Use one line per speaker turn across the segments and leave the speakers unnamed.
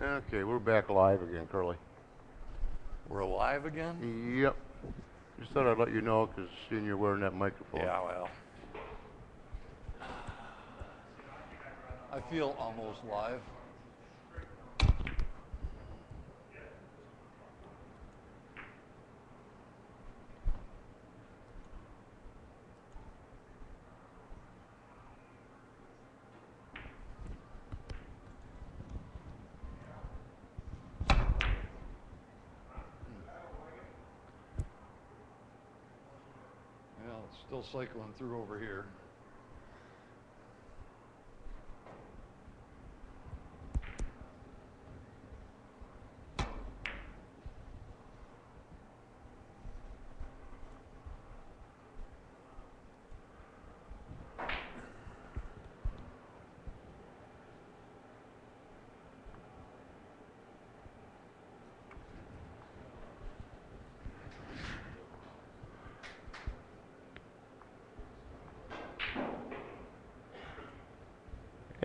Okay, we're back live again, Curly.
We're alive again?
Yep. Just thought I'd let you know because seeing you're wearing that microphone.
Yeah, well. I feel almost live. Yeah, it's still cycling through over here.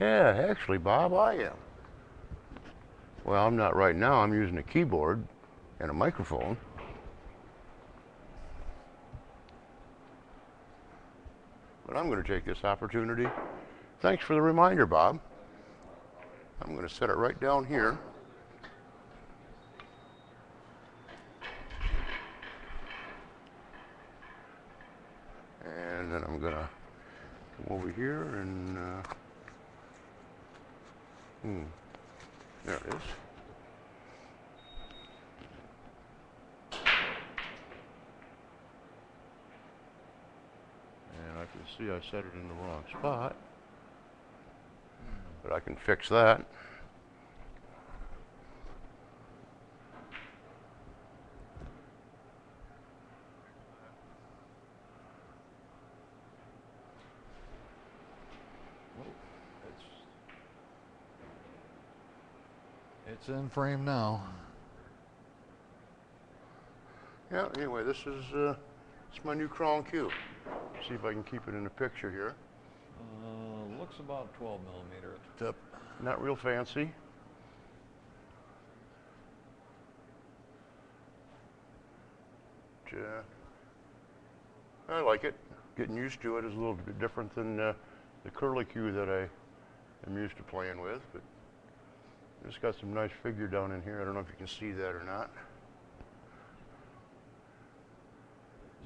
Yeah, actually, Bob, I am. Well, I'm not right now. I'm using a keyboard and a microphone. But I'm going to take this opportunity. Thanks for the reminder, Bob. I'm going to set it right down here. And then I'm going to come over here and, there it is. And I can see I set it in the wrong spot. But I can fix that.
It's in frame now.
Yeah, anyway, this is it's my new Crown Q. See if I can keep it in the picture here.
Looks about 12 millimeter at the tip.
Not real fancy. I like it. Getting used to it is a little bit different than the Curly Q that I am used to playing with, but it's got some nice figure down in here. I don't know if you can see that or not.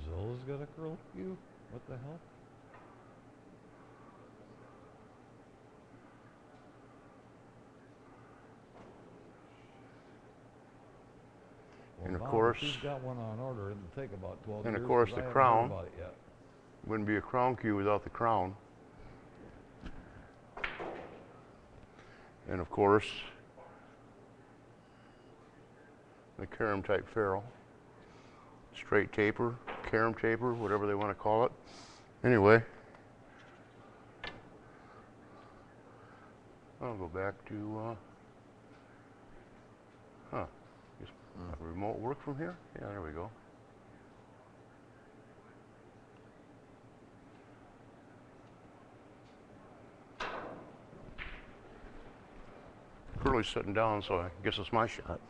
Zola's got a Curly Q? What the hell? Well,
And of
Bob,
course,
if he's got one on order, it'll take about 12
and
years.
of course
I
the
haven't
crown.
heard about it yet.
Wouldn't be a Crown Q without the crown. And of course, the carom type ferrule. Straight taper, carom taper, whatever they want to call it. Anyway, I'll go back to, remote work from here? Yeah, there we go. Curly's sitting down, so I guess it's my shot.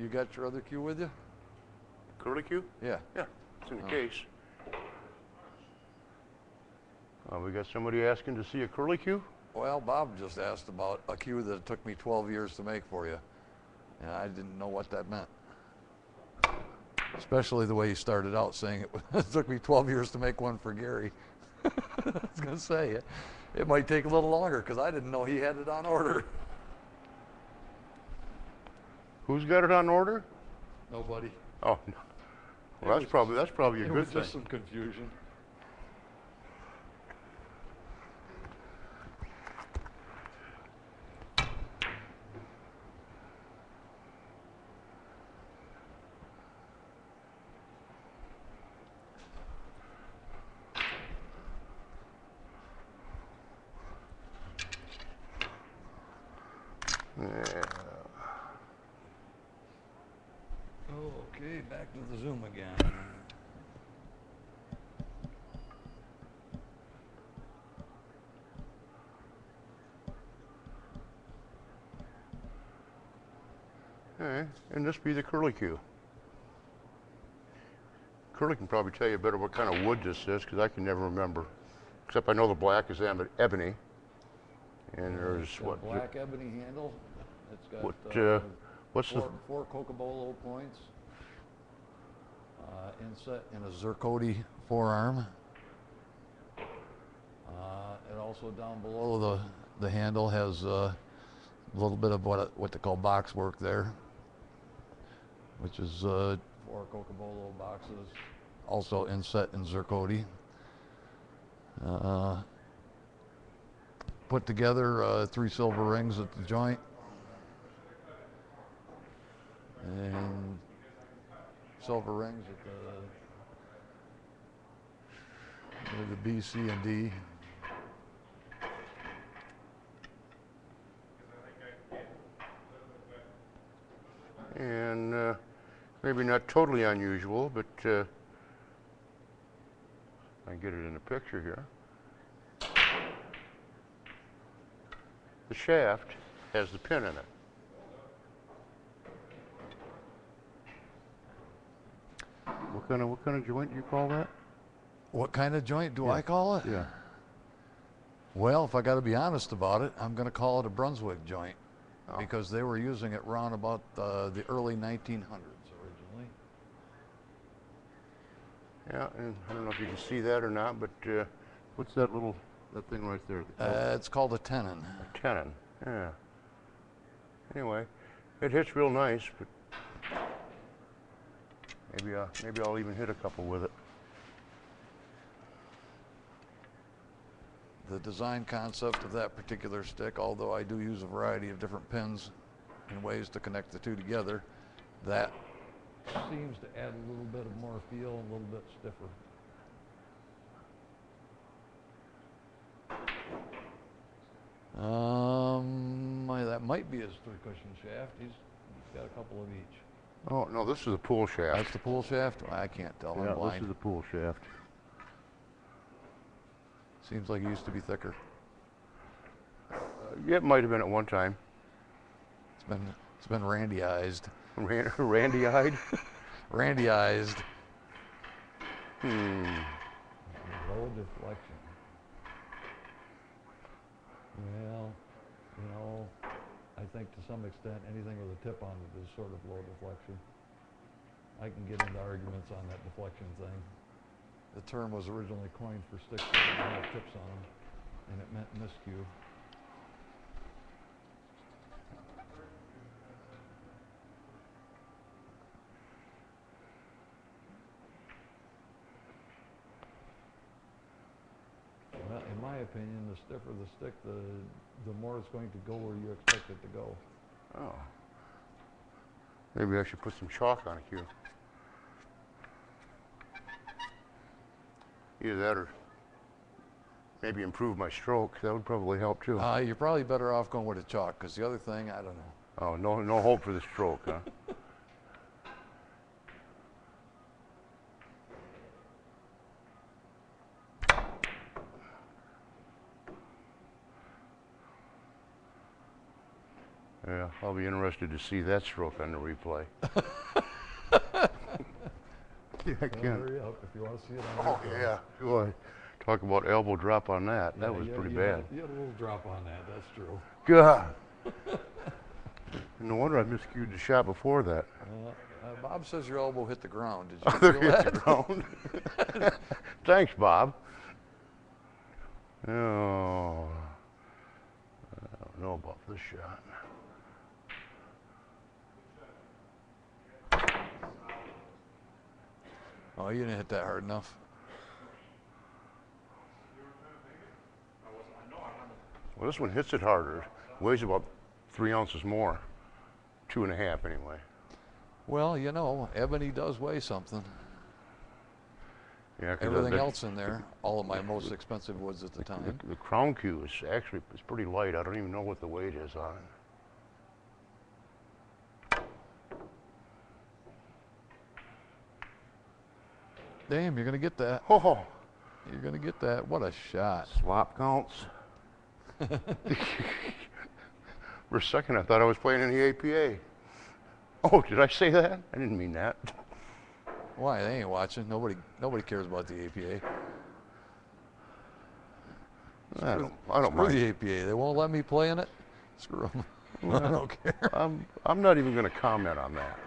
You got your other Q with you?
Curly Q?
Yeah.
Yeah, it's in the case. We got somebody asking to see a Curly Q?
Well, Bob just asked about a Q that it took me 12 years to make for you. And I didn't know what that meant. Especially the way you started out saying it took me 12 years to make one for Gary. I was going to say, it might take a little longer because I didn't know he had it on order.
Who's got it on order?
Nobody.
Oh, no. Well, that's probably a
It
good
was
thing.
just some confusion. Okay, back to the Zoom again.
Okay, and this be the curlicue. Curly can probably tell you better what kind of wood this is, because I can never remember. Except I know the black is ebony. And there's
It's got
what?
a black ebony handle. It's got
What's the?
four Cocobolo points. Inset in a zirconi forearm. It also down below the handle has a little bit of what they call box work there, which is 4 Cocobolo boxes, also inset in zirconi. Put together 3 silver rings at the joint, and silver rings at the B, C, and D.
And maybe not totally unusual, but I get it in the picture here. The shaft has the pin in it. What kind of joint do you call that?
What kind of joint do
Yeah.
I call it?
Yeah.
Well, if I got to be honest about it, I'm going to call it a Brunswick joint,
Oh.
because they were using it around about the early 1900s originally.
Yeah, and I don't know if you can see that or not, but what's that thing right there?
It's called a tenon.
Tenon. Yeah. Anyway, it hits real nice, but maybe I'll even hit a couple with it.
The design concept of that particular stick, although I do use a variety of different pins and ways to connect the two together, that seems to add a little bit of more feel and a little bit stiffer. That might be his 3-cushion shaft. He's got a couple of each.
Oh, no, this is a pull shaft.
That's the pull shaft? I can't tell.
Yeah,
I'm blind.
this is a pull shaft.
Seems like it used to be thicker.
Yeah, it might have been at one time.
It's been Randyized.
Randy-eyed?
Randyized.
Low deflection. Well, you know, I think to some extent anything with a tip on it is sort of low deflection. I can get into arguments on that deflection thing.
The term was originally coined for sticks that didn't have tips on them, and it meant miscue.
Well, in my opinion, the stiffer the stick, the more it's going to go where you expect it to go.
Oh. Maybe I should put some chalk on it here. Either that or maybe improve my stroke. That would probably help too.
You're probably better off going with a chalk, because the other thing, I don't know.
Oh, no hope for the stroke, huh? Yeah, I'll be interested to see that stroke on the replay. Yeah, I
Well,
can't.
hurry up if you want to see it on
Oh,
replay.
yeah. Boy, talk about elbow drop on that.
Yeah,
That was
you-
pretty
you
bad.
had- You had a little drop on that, that's true.
God. No wonder I miscued the shot before that.
Bob says your elbow hit the ground. Did you
Other
feel
hit
that?
the ground. Thanks, Bob. Oh, I don't know about this shot.
Oh, you didn't hit that hard enough.
Well, this one hits it harder. Weighs about 3 ounces more. 2.5 anyway.
Well, you know, ebony does weigh something.
Yeah, 'cause
Everything else in there, all of my most expensive woods at the time.
The crown cue is actually it's pretty light. I don't even know what the weight is on it.
Damn, you're gonna get that.
Oh,
You're gonna get that. What a shot.
slop counts. For a second, I thought I was playing in the APA. Oh, did I say that? I didn't mean that.
Why? They ain't watching. Nobody cares about the APA.
I don't
Screw
mind.
the APA. They won't let me play in it. Screw them. I don't care.
I'm not even going to comment on that.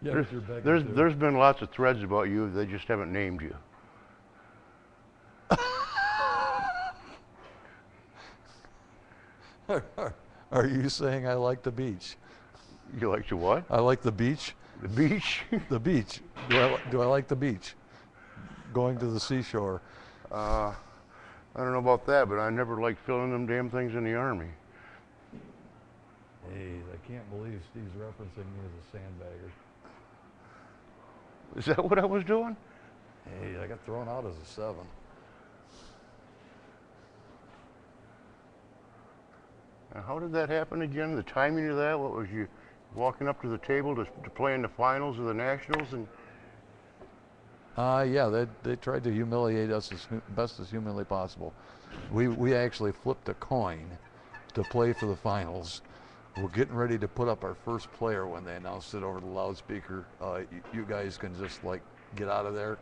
Yeah, but you're begging to.
There's been lots of threads about you. They just haven't named you.
Are you saying I like the beach?
You like to what?
I like the beach.
The beach?
The beach. Do I like the beach? Going to the seashore.
I don't know about that, but I never liked filling them damn things in the Army.
Hey, I can't believe Steve's referencing me as a sandbagger.
Is that what I was doing?
Hey, I got thrown out as a 7.
Now, how did that happen again? The timing of that? What was you walking up to the table to play in the finals of the Nationals? And
Yeah, they tried to humiliate us as best as humanly possible. We actually flipped a coin to play for the finals. We're getting ready to put up our first player when they announced it over the loudspeaker. You guys can just like get out of there.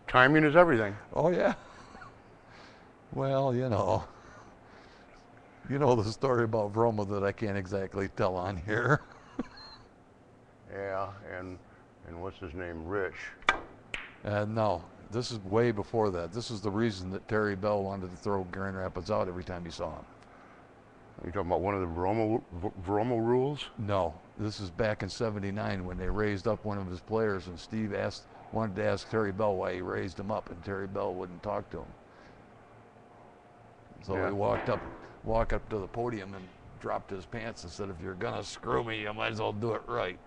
timing is everything.
Oh yeah. Well, you know the story about Vroma that I can't exactly tell on here.
Yeah, and what's his name? Rich.
No, this is way before that. This is the reason that Terry Bell wanted to throw Grand Rapids out every time he saw him.
You talking about one of the Vromo rules?
No, this is back in '79 when they raised up one of his players, and Steve wanted to ask Terry Bell why he raised him up, and Terry Bell wouldn't talk to him. So
Yeah.
he walked up to the podium and dropped his pants and said, "If you're gonna screw me, you might as well do it right."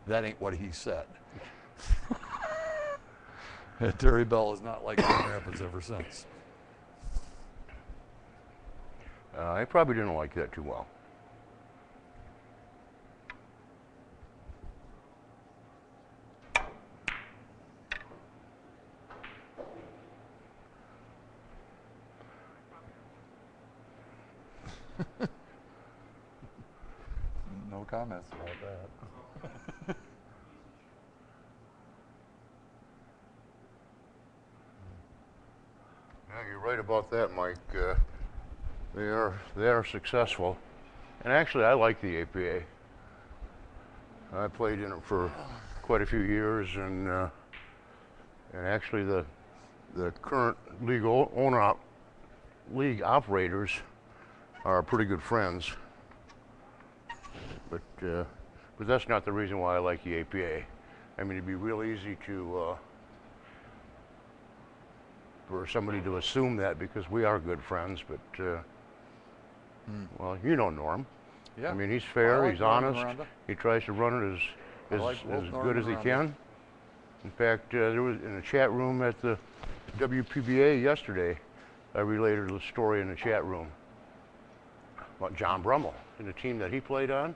That ain't what he said. And Terry Bell has not liked Grand Rapids ever since.
I probably didn't like that too well.
No comments about that.
Yeah, you're right about that, Mike. They are successful, and actually, I like the APA. I played in it for quite a few years, and actually, the current league operators are pretty good friends. But that's not the reason why I like the APA. I mean, it'd be real easy to for somebody to assume that because we are good friends, but well, you know Norm.
Yeah.
I mean, he's fair,
like
he's
Norm and
honest,
Rhonda.
he tries to run it
I like both
as
Norm
good
and
as he
Rhonda.
can. In fact, there was in the chat room at the WPBA yesterday, I related the story in the chat room about John Brummel and the team that he played on.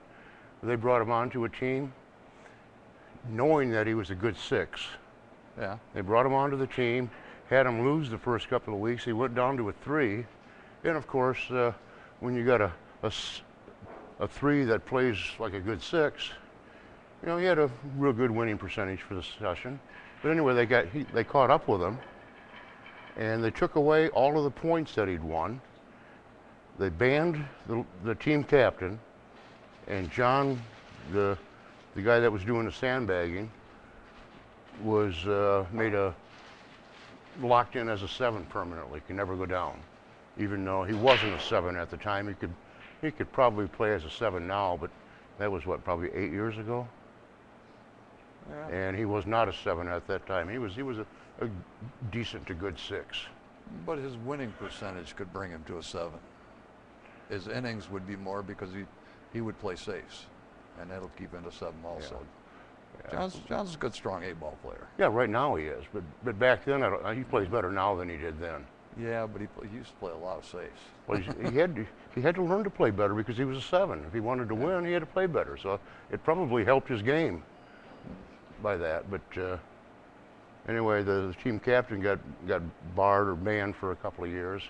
They brought him onto a team knowing that he was a good 6.
Yeah.
They brought him onto the team, had him lose the first couple of weeks. He went down to a 3. And of course, when you got a 3 that plays like a good 6, you know, he had a real good winning percentage for the session. But anyway, they caught up with him, and they took away all of the points that he'd won. They banned the team captain, and John, the guy that was doing the sandbagging, was locked in as a 7 permanently. Could never go down, even though he wasn't a 7 at the time. He could probably play as a 7 now, but that was what, probably 8 years ago.
Yeah.
And he was not a 7 at that time. He was a decent to good 6.
But his winning percentage could bring him to a 7. His innings would be more because he would play safes, and that'll keep him to 7 also.
Yeah.
John's a good, strong 8-ball player.
Yeah, right now he is, but back then he plays better now than he did then.
Yeah, but he used to play a lot of safes.
Well, he had to learn to play better because he was a 7. If he wanted to win, he had to play better. So it probably helped his game by that. But anyway, the team captain got barred or banned for a couple of years.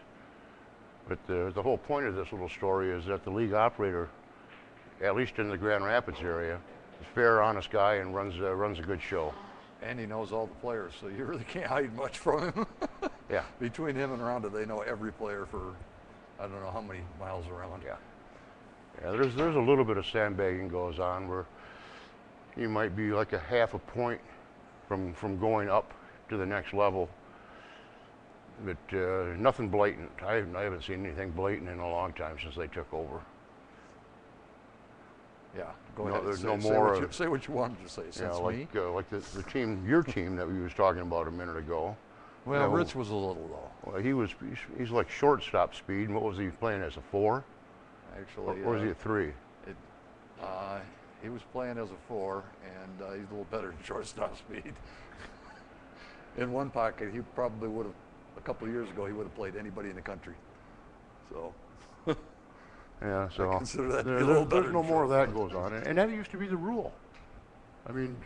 But the whole point of this little story is that the league operator, at least in the Grand Rapids area, is a fair, honest guy and runs a good show.
And he knows all the players, so you really can't hide much from him.
Yeah.
Between him and Rhonda, they know every player for I don't know how many miles around.
Yeah. Yeah, there's a little bit of sandbagging goes on where you might be like a half a point from going up to the next level. But nothing blatant. I haven't seen anything blatant in a long time since they took over.
Yeah, go
No,
ahead.
there's
say,
no
say
more.
Say what you wanted to say.
Yeah,
Since me.
like the team, your team that we was talking about a minute ago.
Well,
you know,
Rich was a little low.
Well, he's like shortstop speed. And what was he playing as, a 4?
Actually,
Or was he a 3?
he was playing as a 4, and he's a little better than shortstop speed. In one pocket, he probably would have, a couple of years ago, he would have played anybody in the country. So
Yeah, so
I consider that to be a little better
there's no
than
more of that goes on, and that used to be the rule. I mean,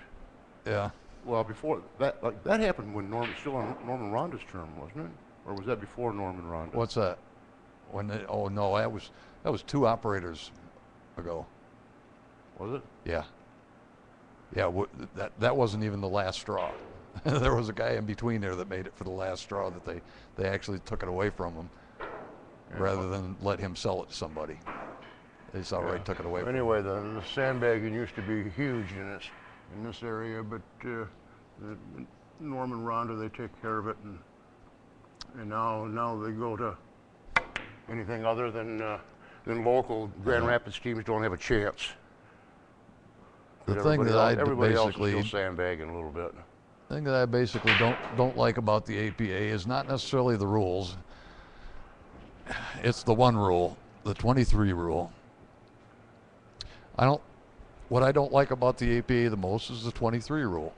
yeah.
well, before that, like that happened when still on Norman Ronda's term, wasn't it? Or was that before Norman Ronda?
What's that? Oh no, that was 2 operators ago.
Was it?
Yeah. Yeah, that wasn't even the last straw. There was a guy in between there that made it for the last straw that they actually took it away from him rather than let him sell it to somebody. They just outright took it away from him.
Anyway, the sandbagging used to be huge in this area, but Norman Ronda, they take care of it, and now they go to anything other than local. Grand Rapids teams don't have a chance.
The
But
thing that I
everybody else is
basically
still sandbagging a little bit.
thing that I basically don't like about the APA is not necessarily the rules. It's the one rule, the 23 rule. What I don't like about the APA the most is the 23 rule,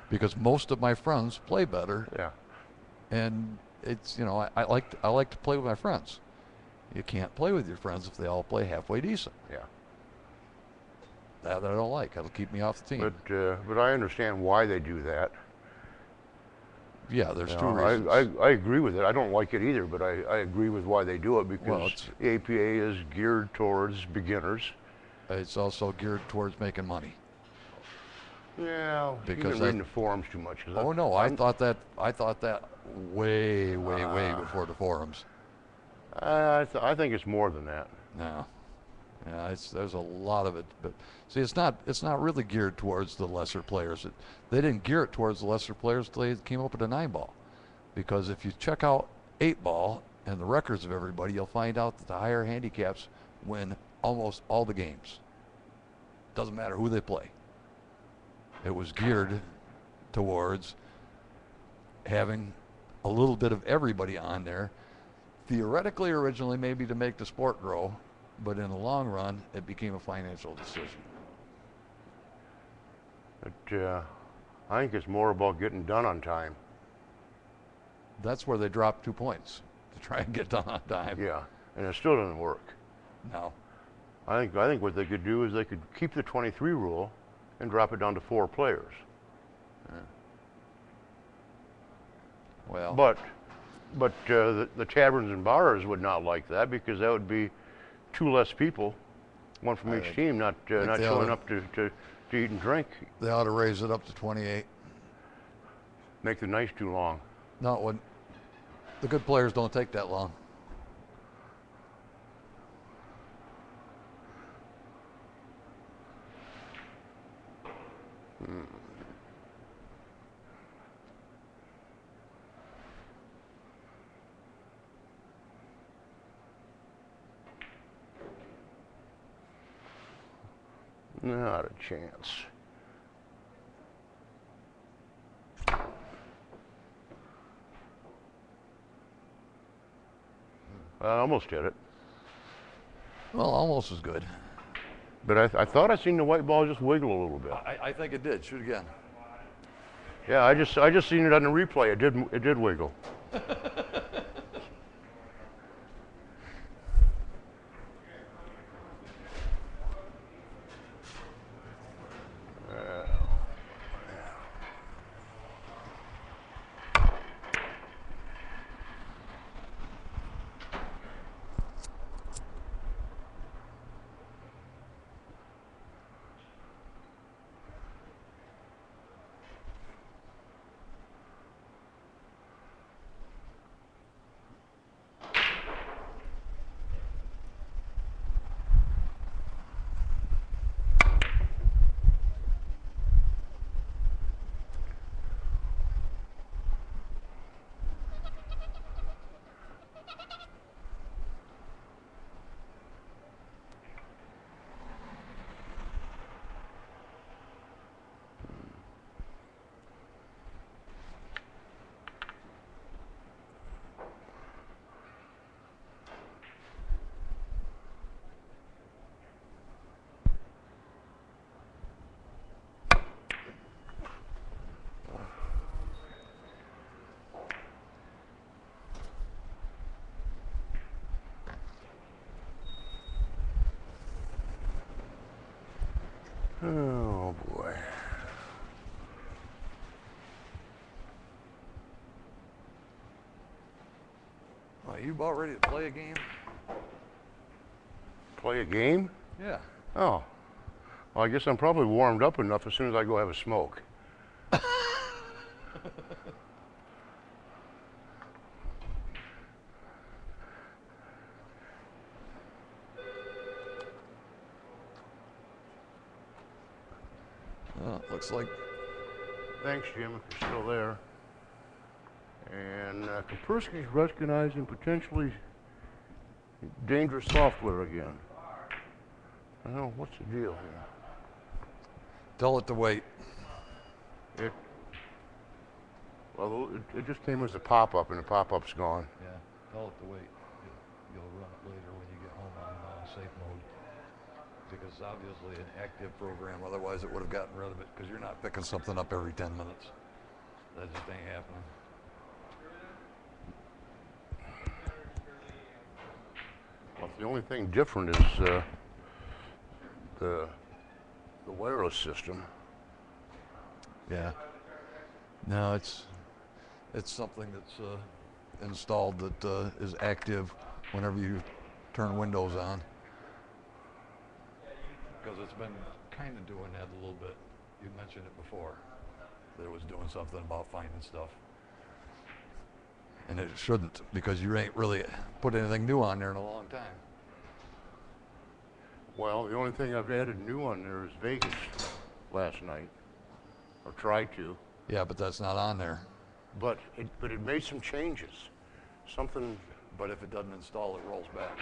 because most of my friends play better,
Yeah.
and it's, I like to play with my friends. You can't play with your friends if they all play halfway decent.
Yeah.
That I don't like. That'll keep me off the team.
But I understand why they do that.
Yeah, there's
You
2
know,
reasons.
I agree with it. I don't like it either, but I agree with why they do it, because the APA is geared towards beginners.
It's also geared towards making money.
Yeah,
Because
you've been reading the forums too much.
Oh no, I thought that way before the forums.
I think it's more than that.
No. Yeah, there's a lot of it, but see, it's not really geared towards the lesser players. They didn't gear it towards the lesser players until they came up with a 9-ball, because if you check out 8-ball and the records of everybody, you'll find out that the higher handicaps win almost all the games. Doesn't matter who they play. It was geared towards having a little bit of everybody on there, theoretically originally maybe to make the sport grow, but in the long run, it became a financial decision.
But I think it's more about getting done on time.
That's where they dropped 2 points, to try and get done on time.
Yeah, and it still doesn't work.
No.
I think what they could do is they could keep the 23 rule and drop it down to 4 players.
Well.
But the taverns and bars would not like that, because that would be 2 less people, one from each team, not showing up to eat and drink.
They ought to raise it up to 28.
Make the nights too long.
No, it wouldn't. The good players don't take that long.
Not a chance. I almost hit it.
Well, almost as good.
But I thought I seen the white ball just wiggle a little bit.
I think it did. Shoot again.
Yeah, I just seen it on the replay. It did wiggle. Oh boy.
Are you about ready to play a game?
Play a game?
Yeah.
Oh. Well, I guess I'm probably warmed up enough as soon as I go have a smoke.
Looks like
Thanks, Jim, if you're still there. And Kaspersky's recognizing potentially dangerous software again. I don't know, what's the deal here?
tell it to wait.
Well, it just came as a pop-up, and the pop-up's gone.
Yeah, tell it to wait. You'll run it later when you get home on safe mode. Because it's obviously an active program, otherwise it would have gotten rid of it, because you're not picking something up every 10 minutes. That just ain't happening.
Well, the only thing different is the wireless system.
Yeah. No, it's something that's installed that is active whenever you turn Windows on. Because it's been kind of doing that a little bit. You mentioned it before. That it was doing something about finding stuff. And it shouldn't, because you ain't really put anything new on there in a long time.
Well, the only thing I've added new on there is Vegas last night, or tried to.
Yeah, but that's not on there.
But it made some changes. Something.
But if it doesn't install, it rolls back.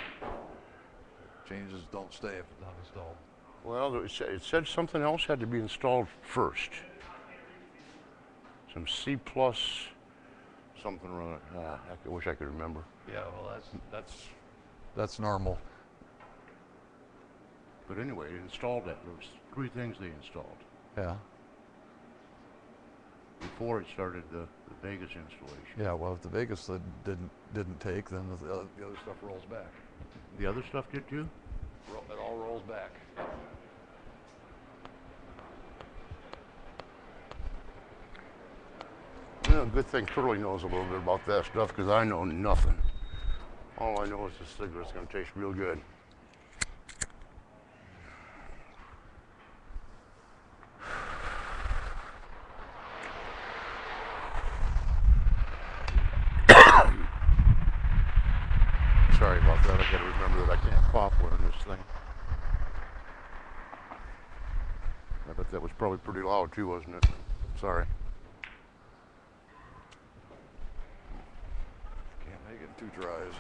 Changes don't stay if it's not installed.
Well, it said something else had to be installed first. Some C plus something or other. I wish I could remember.
Yeah, well, that's normal.
But anyway, it installed that. There was 3 things they installed
Yeah.
before it started the Vegas installation.
Yeah. Well, if the Vegas didn't take, then the other stuff rolls back.
The other stuff did too?
It all rolls back.
Yeah, good thing Curly knows a little bit about that stuff, because I know nothing. All I know is this cigarette's going to taste real good. Sorry about that. I got to remember that I can't cough wearing this thing. I bet that was probably pretty loud too, wasn't it? Sorry.
Can't make it too dries.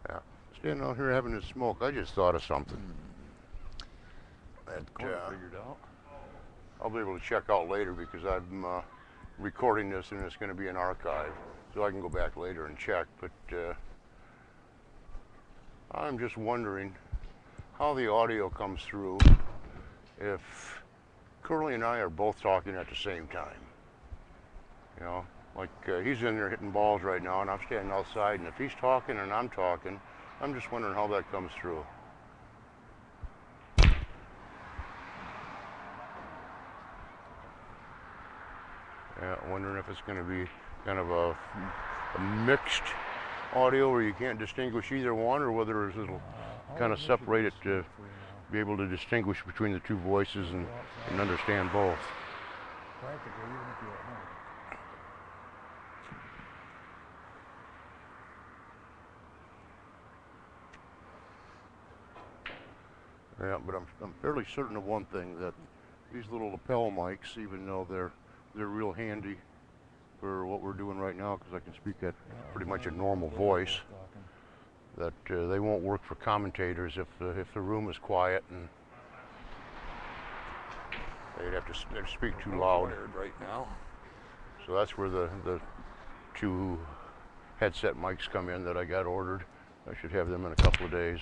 Yeah. Standing out here having a smoke, I just thought of something. That
Figured out.
I'll be able to check out later, because I'm recording this and it's going to be an archive, so I can go back later and check. But I'm just wondering how the audio comes through if Curly and I are both talking at the same time. You know, like he's in there hitting balls right now, and I'm standing outside, and if he's talking and I'm talking, I'm just wondering how that comes through. Yeah, wondering if it's going to be kind of a mixed audio where you can't distinguish either one, or whether it'll kind of separate it to be able to distinguish between the 2 voices and understand both.
Practically, even if you're at home.
Yeah, but I'm fairly certain of one thing, that these little lapel mics, even though they're real handy for what we're doing right now, because I can speak at pretty much a normal voice, that they won't work for commentators if the room is quiet and they'd speak too loud.
Wired right now.
So that's where the two headset mics come in that I got ordered. I should have them in a couple of days.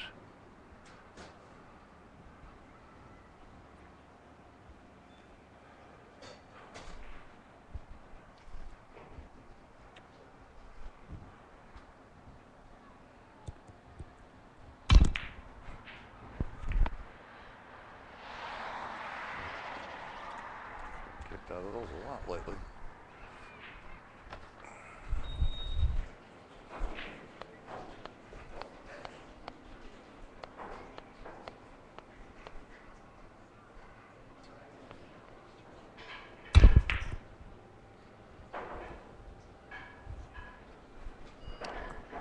Kicked out of those a lot lately.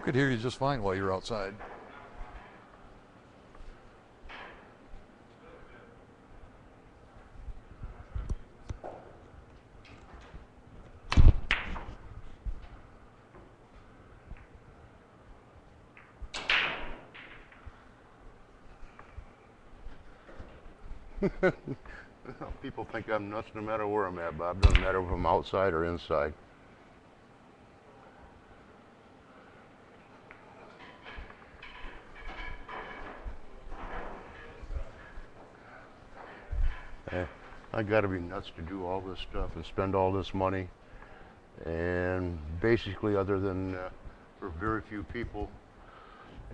Could hear you just fine while you're outside.
People think I'm nuts no matter where I'm at, Bob. Doesn't matter if I'm outside or inside. I gotta be nuts to do all this stuff and spend all this money. And basically, other than for very few people,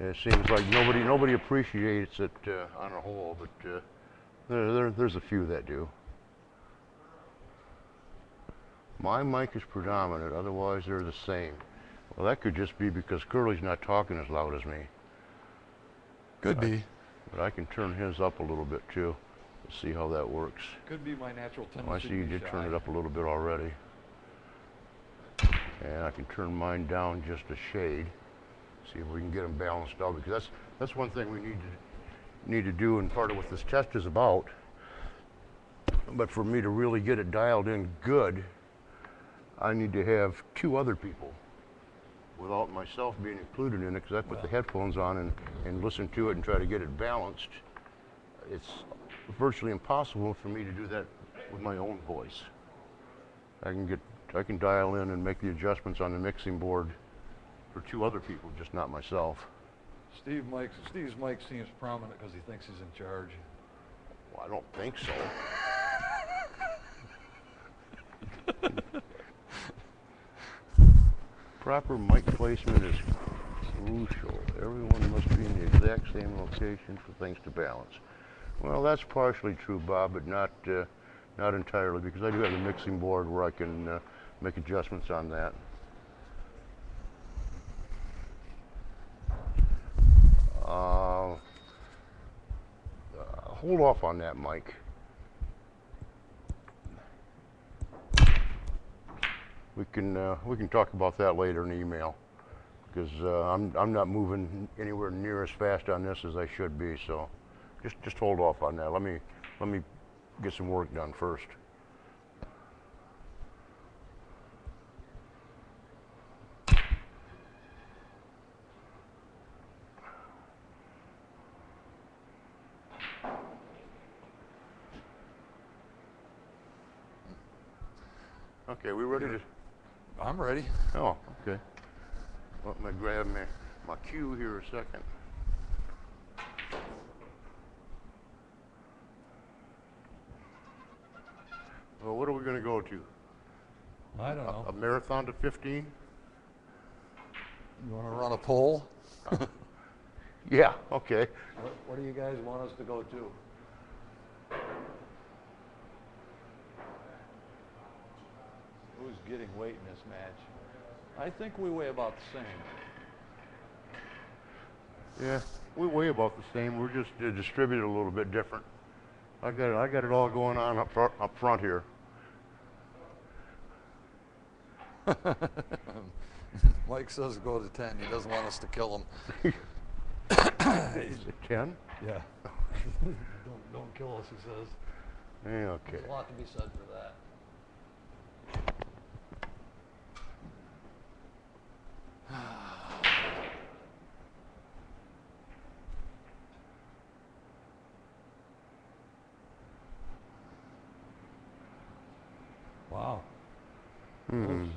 it seems like nobody appreciates it on a whole, but there's a few that do. My mic is predominant, otherwise they're the same. Well, that could just be because Curly's not talking as loud as me.
Could be.
But I can turn his up a little bit too. Let's see how that works.
Could be my natural tendency.
Oh, I see you did turn it up a little bit already. And I can turn mine down just a shade. See if we can get them balanced out, because that's one thing we need to do, and part of what this test is about. But for me to really get it dialed in good, I need to have two other people without myself being included in it, because I put the headphones on and listen to it and try to get it balanced. It's virtually impossible for me to do that with my own voice. I can dial in and make the adjustments on the mixing board for two other people, just not myself.
Steve's mic seems prominent because he thinks he's in charge.
Well, I don't think so. Proper mic placement is crucial. Everyone must be in the exact same location for things to balance. Well, that's partially true, Bob, but not entirely, because I do have the mixing board where I can make adjustments on that. Hold off on that, Mike. We can talk about that later in email, because I'm not moving anywhere near as fast on this as I should be. So just hold off on that. Let me get some work done first. Okay, we ready to?
I'm ready.
Oh, okay. Let me grab my cue here a second. Well, what are we going to go to?
I don't know.
A marathon to 15?
You want to run a poll?
Yeah, okay.
What do you guys want us to go to? Who's getting weight in this match? I think we weigh about the same.
Yeah, we weigh about the same. We're just distributed a little bit different. I got it all going on up front here.
Mike says go to 10. He doesn't want us to kill him.
Is it 10?
Yeah. don't kill us, he says.
Yeah, okay.
There's a lot to be said for that.
Wow.
Hmm.
Oops.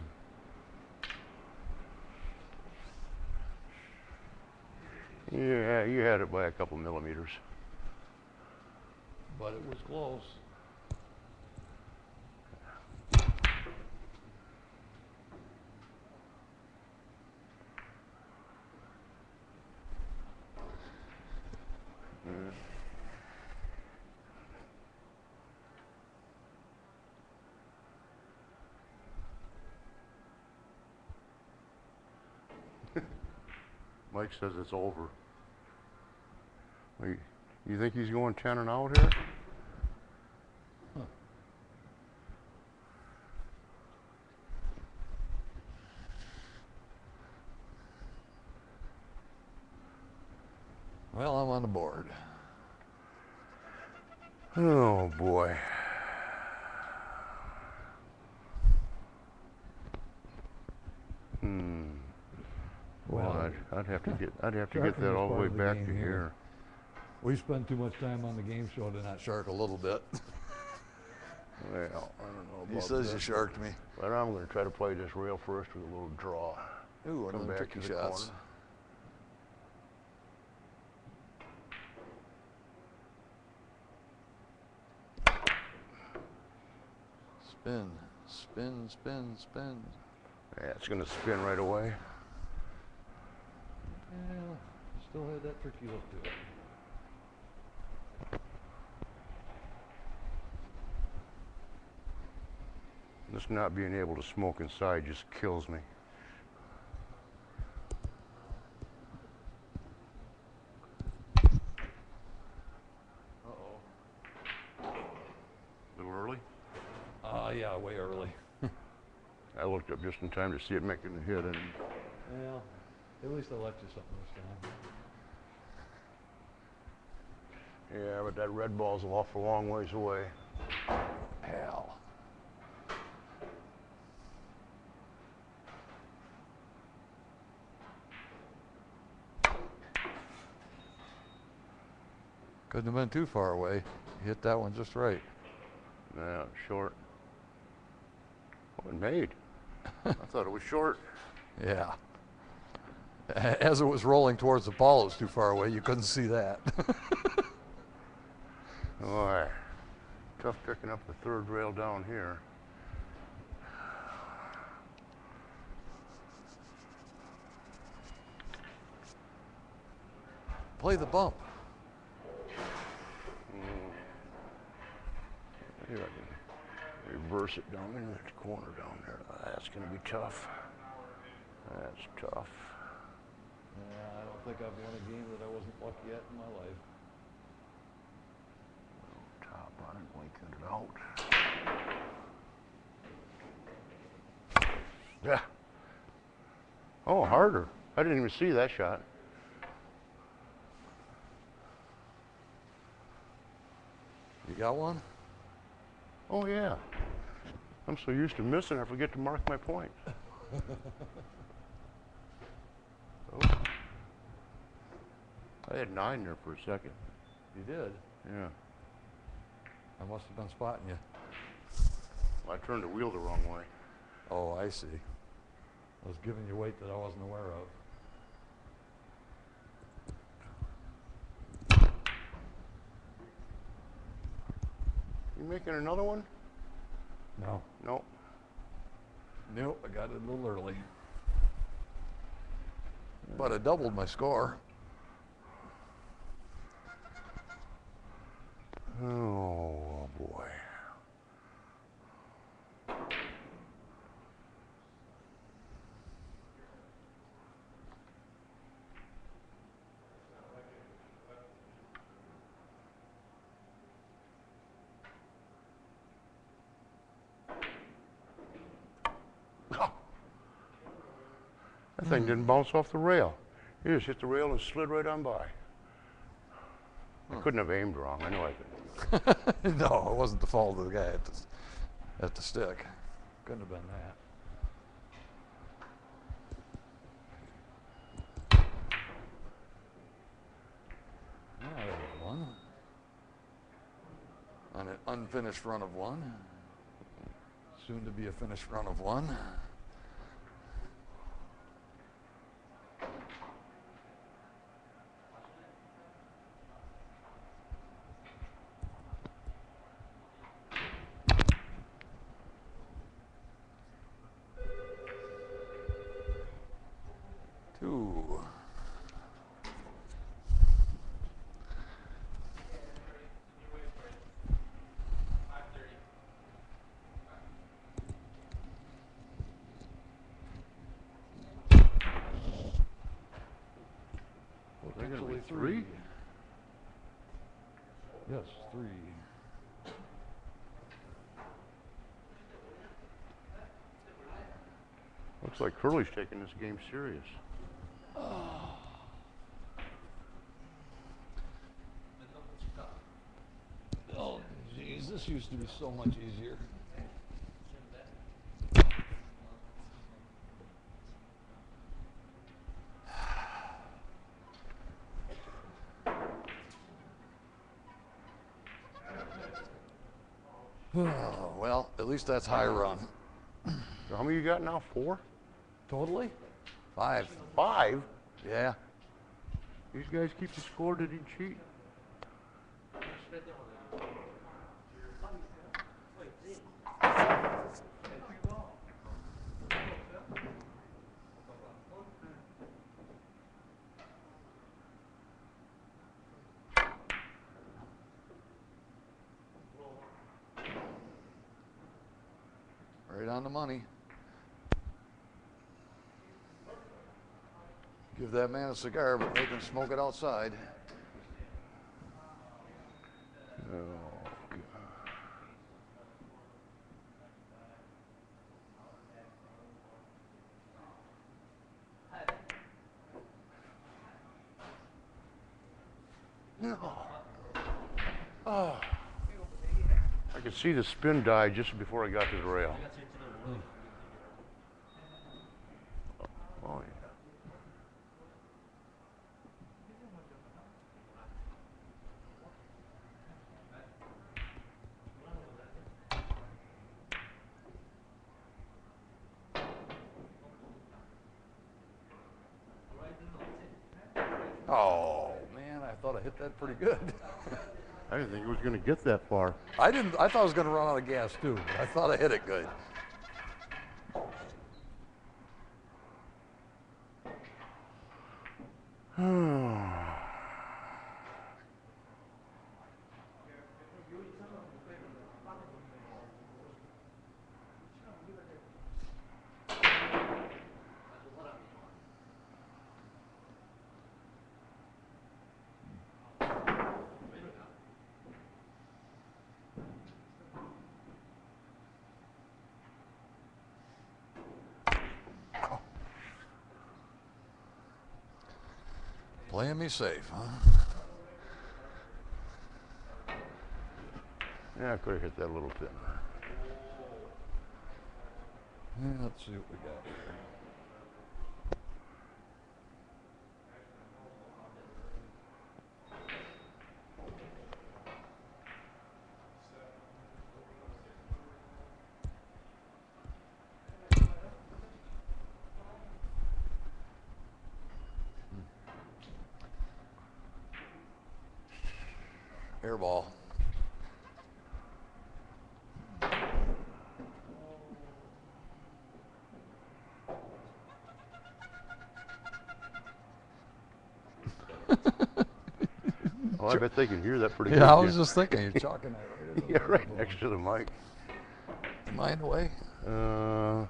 Yeah, you had it by a couple millimeters.
But it was close.
Mike says it's over. You think he's going 10 and out here?
Huh. Well, I'm on the board.
Oh boy. Hmm. Well,
Well,
I'd have to get
Sharking
that
is
all the
part
way
of the
back
game
to
here.
here.
We spend too much time on the game show to not shark a little bit.
Well, I don't know
He
about
says you
this,
sharked me.
but I'm going to try to play this rail first with a little draw.
Ooh, one
Come
of them
back
tricky
to the
shots.
corner.
Spin, spin, spin, spin.
Yeah, it's going to spin right away.
Yeah, still had that tricky look to it.
This not being able to smoke inside just kills me.
Uh-oh.
A little early?
Yeah, way early.
I looked up just in time to see it making the hit, and
Well, at least I left you something this time.
yeah, but that red ball's an awful long ways away.
Hell.
Couldn't have been too far away. You hit that one just right.
Yeah, short. Oh, it made. I thought it was short.
Yeah. As it was rolling towards the ball, it was too far away. You couldn't see that.
Boy, tough picking up the third rail down here.
Play the bump.
Here I can reverse it down into that corner down there. That's going to be tough. That's tough.
Yeah, I don't think I've won a game that I wasn't lucky at in my life.
Top on it, lengthen it out. Yeah. Oh, harder. I didn't even see that shot.
You got one?
Oh, yeah. I'm so used to missing, I forget to mark my point. Oh. I had 9 there for a second.
You did.
Yeah.
I must have been spotting you.
I turned the wheel the wrong way.
Oh, I see. I was giving you weight that I wasn't aware of.
You making another one?
No.
Nope.
Nope, I got it a little early. But I doubled my score.
Oh, boy. That thing didn't bounce off the rail. It just hit the rail and slid right on by. I couldn't have aimed wrong. I know I couldn't.
No, it wasn't the fault of the guy at the stick. Couldn't have been that. Yeah, there's one. On an unfinished run of one.
Soon to be a finished run of one. Two.
They're gonna be
Potentially
three?
Yes, 3.
Looks like Curly's taking this game serious.
Oh, geez, this used to be so much easier. Well, at least that's high run.
So how many you got now? 4?
Totally?
5.
5?
Yeah.
These guys keep the score, did he cheat?
Right on the money. Give that man a cigar, but make him smoke it outside.
Oh, God. No. Oh. I could see the spin die just before I got to the rail. Oh, yeah.
Oh, man, I thought I hit that pretty good.
I didn't think it was going to get that far.
I thought I was going to run out of gas too. I thought I hit it good. Playing me safe, huh?
Yeah, I could have hit that a little thinner.
Let's see what we got here.
Air ball.
Oh, I bet they can hear that pretty good.
Yeah, I was just thinking, you're chalking that right into the
Yeah, right
microphone.
next to the mic.
Am I in the way?
Yeah.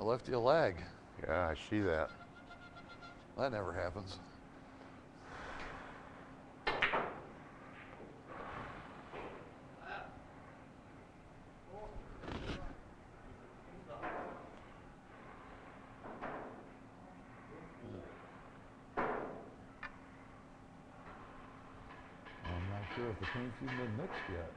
left you a lag.
Yeah, I see that.
That never happens.
I'm not sure if the paint's even been mixed yet.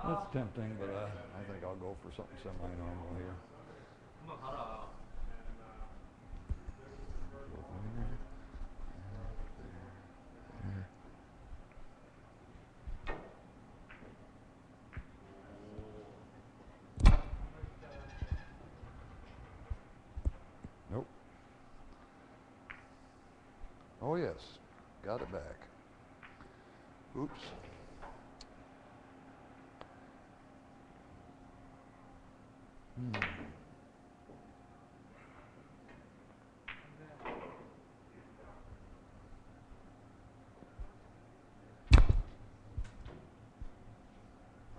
That's tempting, but I think I'll go for something semi-normal here. Go from here. Nope.
Oh yes, got it back. Oops.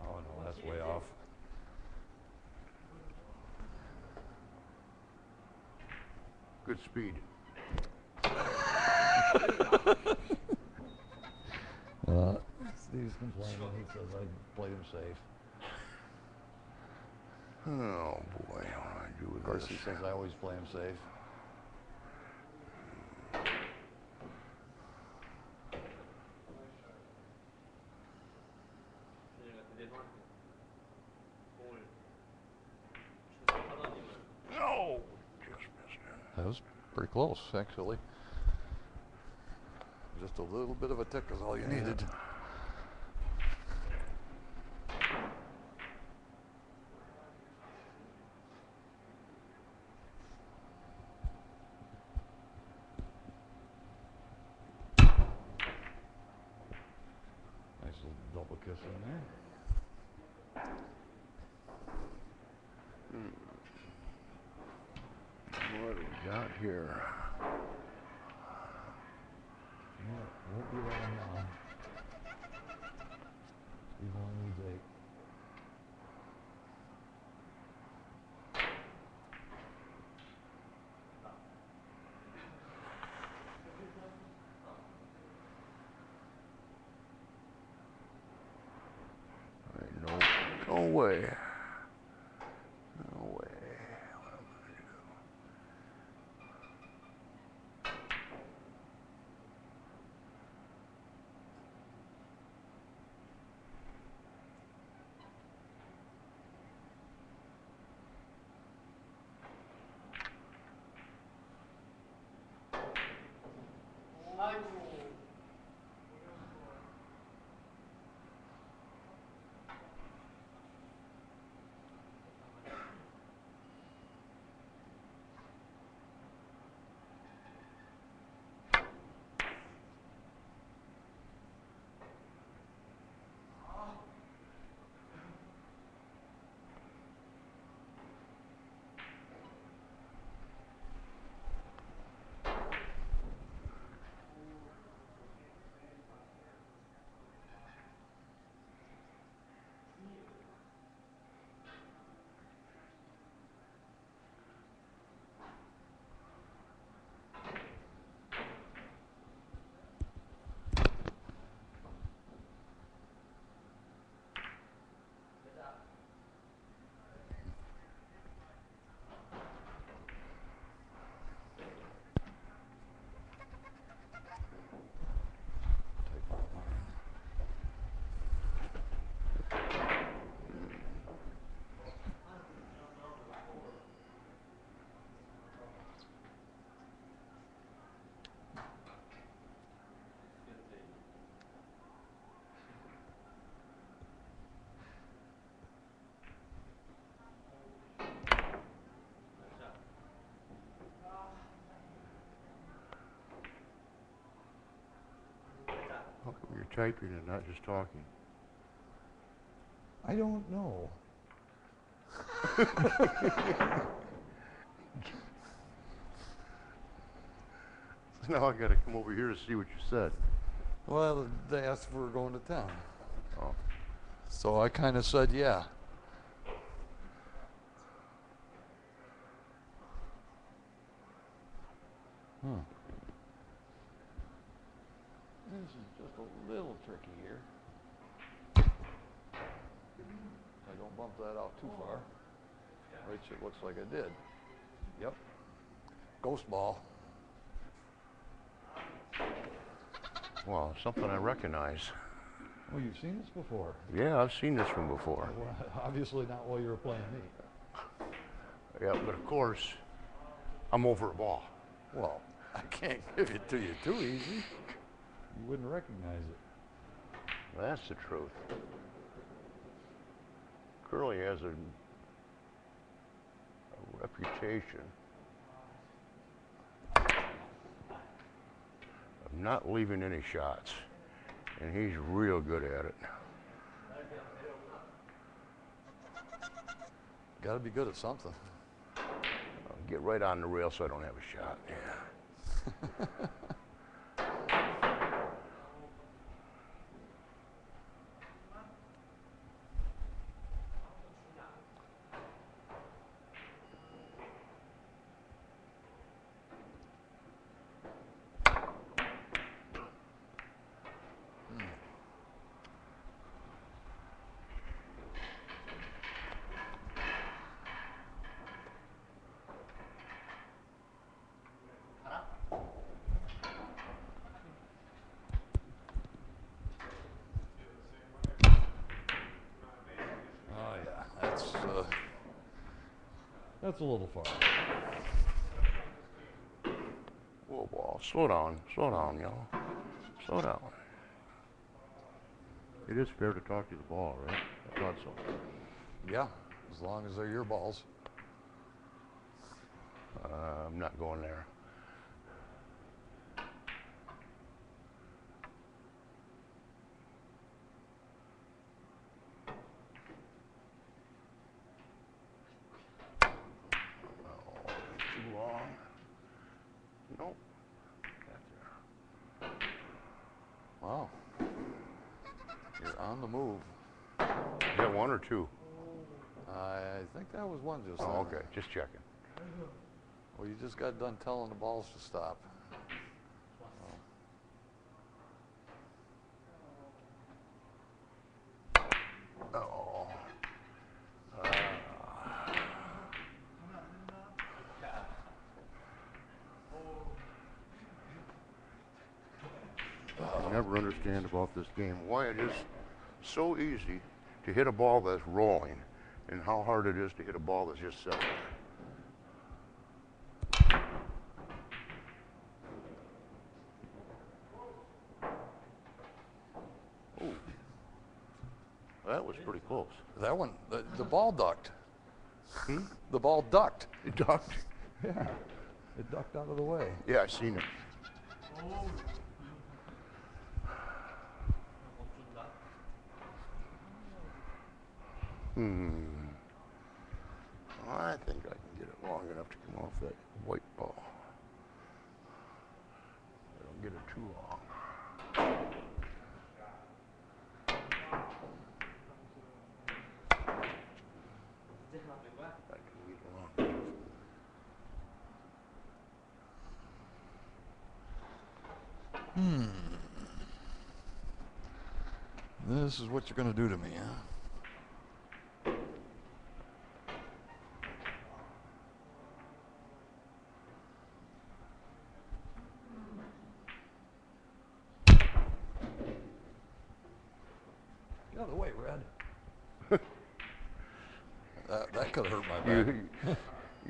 Oh no, that's way off.
Good speed.
Steve's complaining. He says I played him safe.
Oh boy, what do I do with
Of course,
this?
he says I always play him safe.
No, just missed it.
That was pretty close, actually. Just a little bit of a tick is all you needed.
Nice little double kiss in there.
What do we got here?
Yeah, won't be long now. Steve only needs 8.
No way. No way. What am I gonna do? typing and not just talking?
I don't know.
Now I gotta come over here to see what you said.
Well, they asked if we were going to town.
Oh.
So I kind of said, yeah. Huh. This is just a little tricky here. I don't bump that out too far. Which it looks like I did. Yep. Ghost ball.
Well, something I recognize.
Oh, you've seen this before?
Yeah, I've seen this one before.
Well, obviously not while you were playing me.
Yeah, but of course, I'm over a ball.
Well, I can't give it to you too easy. You wouldn't recognize it.
That's the truth. Curly has a reputation of not leaving any shots, and he's real good at it.
Got to be good at something.
I'll get right on the rail so I don't have a shot. Yeah.
Oh yeah, that's a little far.
Whoa, ball. Slow down, y'all. Slow down. It is fair to talk to the ball, right? I thought so.
Yeah, as long as they're your balls.
I'm not going there. Oh, too long. Nope. Got there.
Wow. You're on the move.
Is that one or two?
I think that was one just
Oh,
then.
okay. Just checking.
Well, you just got done telling the balls to stop.
Oh. I never understand about this game why it is so easy to hit a ball that's rolling and how hard it is to hit a ball that's just sitting there. Oh, that was pretty close.
That one, the ball ducked.
Hmm?
The ball ducked.
It ducked.
Yeah, it ducked out of the way.
Yeah, I seen it. I think I can get it long enough to come off that white ball. I don't get it too long. I can get it long enough.
This is what you're going to do to me, huh? Get out of the way, Red. That could have hurt my back.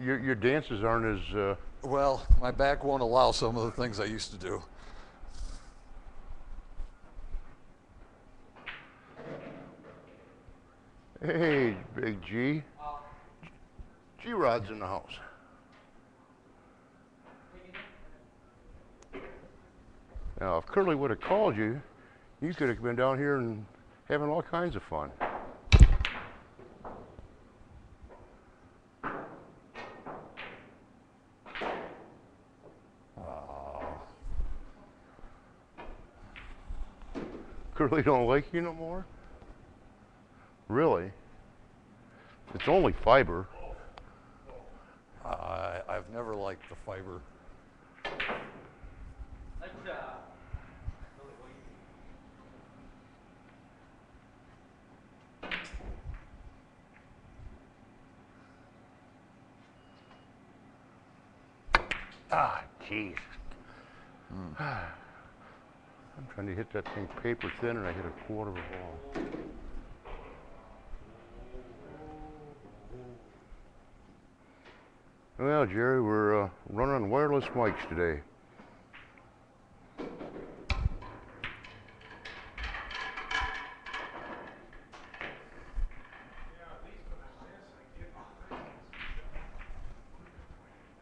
Your dances aren't as
Well, my back won't allow some of the things I used to do.
hey, Big G. G-Rod's in the house. Now, if Curly would have called you, You could have been down here and having all kinds of fun. Curly don't like you no more? Really? It's only fiber.
I've never liked the fiber.
Ah, jeez. I'm trying to hit that thing paper thin and I hit a quarter of a ball. Well, Jerry, we're running wireless mics today.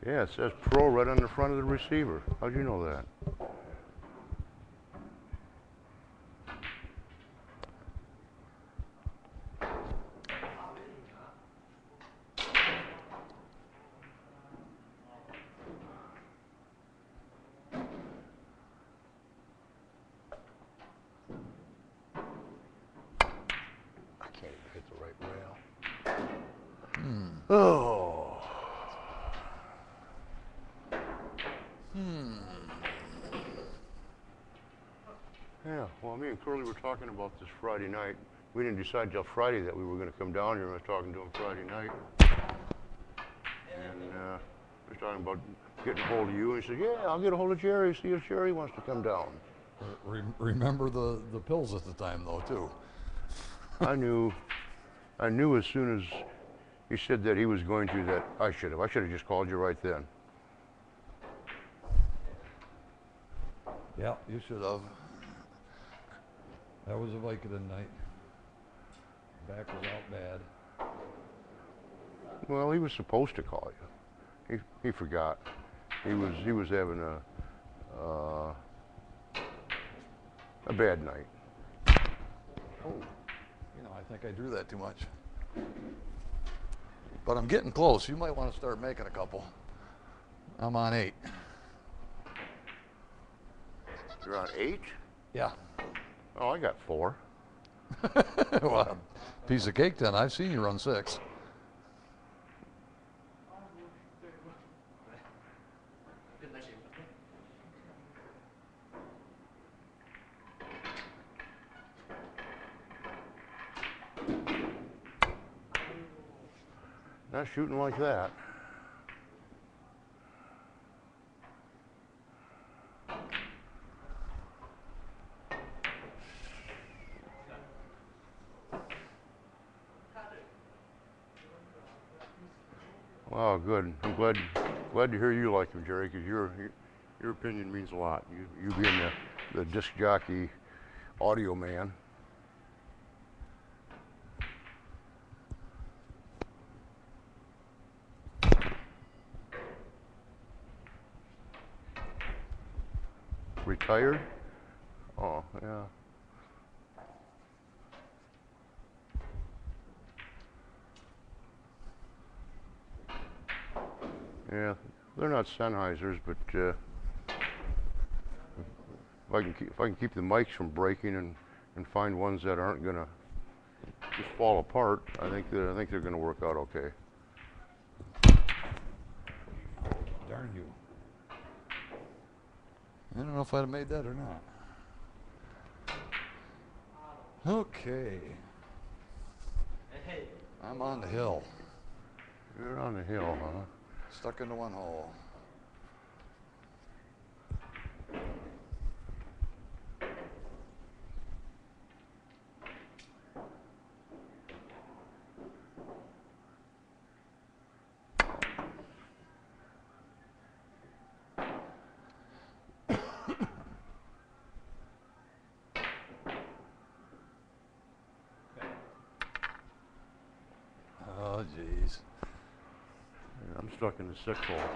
Yeah, it says Pro right on the front of the receiver. How'd you know that? I can't even hit the right rail. Oh. Yeah, well, me and Curly were talking about this Friday night. We didn't decide till Friday that we were going to come down here. I was talking to him Friday night. And we were talking about getting a hold of you. And he said, yeah, I'll get a hold of Jerry, see if Jerry wants to come down.
Remember the pills at the time, though, too.
I knew as soon as he said that he was going to that I should have just called you right then.
Yeah,
You should have.
that was a Vicodin night. Back was out bad.
Well, he was supposed to call you. He forgot. He was having a bad night.
Oh, I think I drew that too much. But I'm getting close. You might want to start making a couple. I'm on 8.
You're on 8?
Yeah.
Oh, I got 4.
Well, piece of cake then. I've seen you run 6.
Not shooting like that. Wow, good. I'm glad to hear you like him, Jerry, because your opinion means a lot. You being the disc jockey audio man. Retired? Oh, yeah. Yeah, they're not Sennheisers, but if I can keep the mics from breaking and find ones that aren't gonna just fall apart, I think they're gonna work out okay.
Darn you.
I don't know if I'd have made that or not. Okay. I'm on the hill.
You're on the hill, huh?
Stuck into one hole. Oh, jeez.
Yeah, I'm stuck in the 6th hole.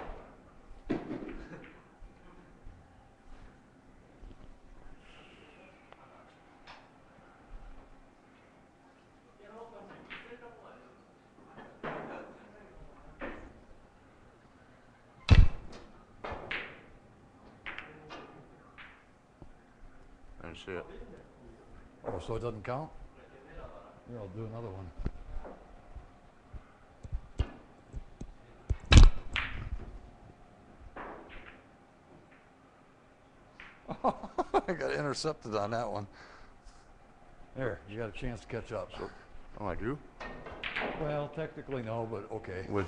see it.
Oh, so it doesn't count?
Here, I'll do another one.
I got intercepted on that one. There, you got a chance to catch up.
Oh, I do?
Well, technically no, but okay.
With,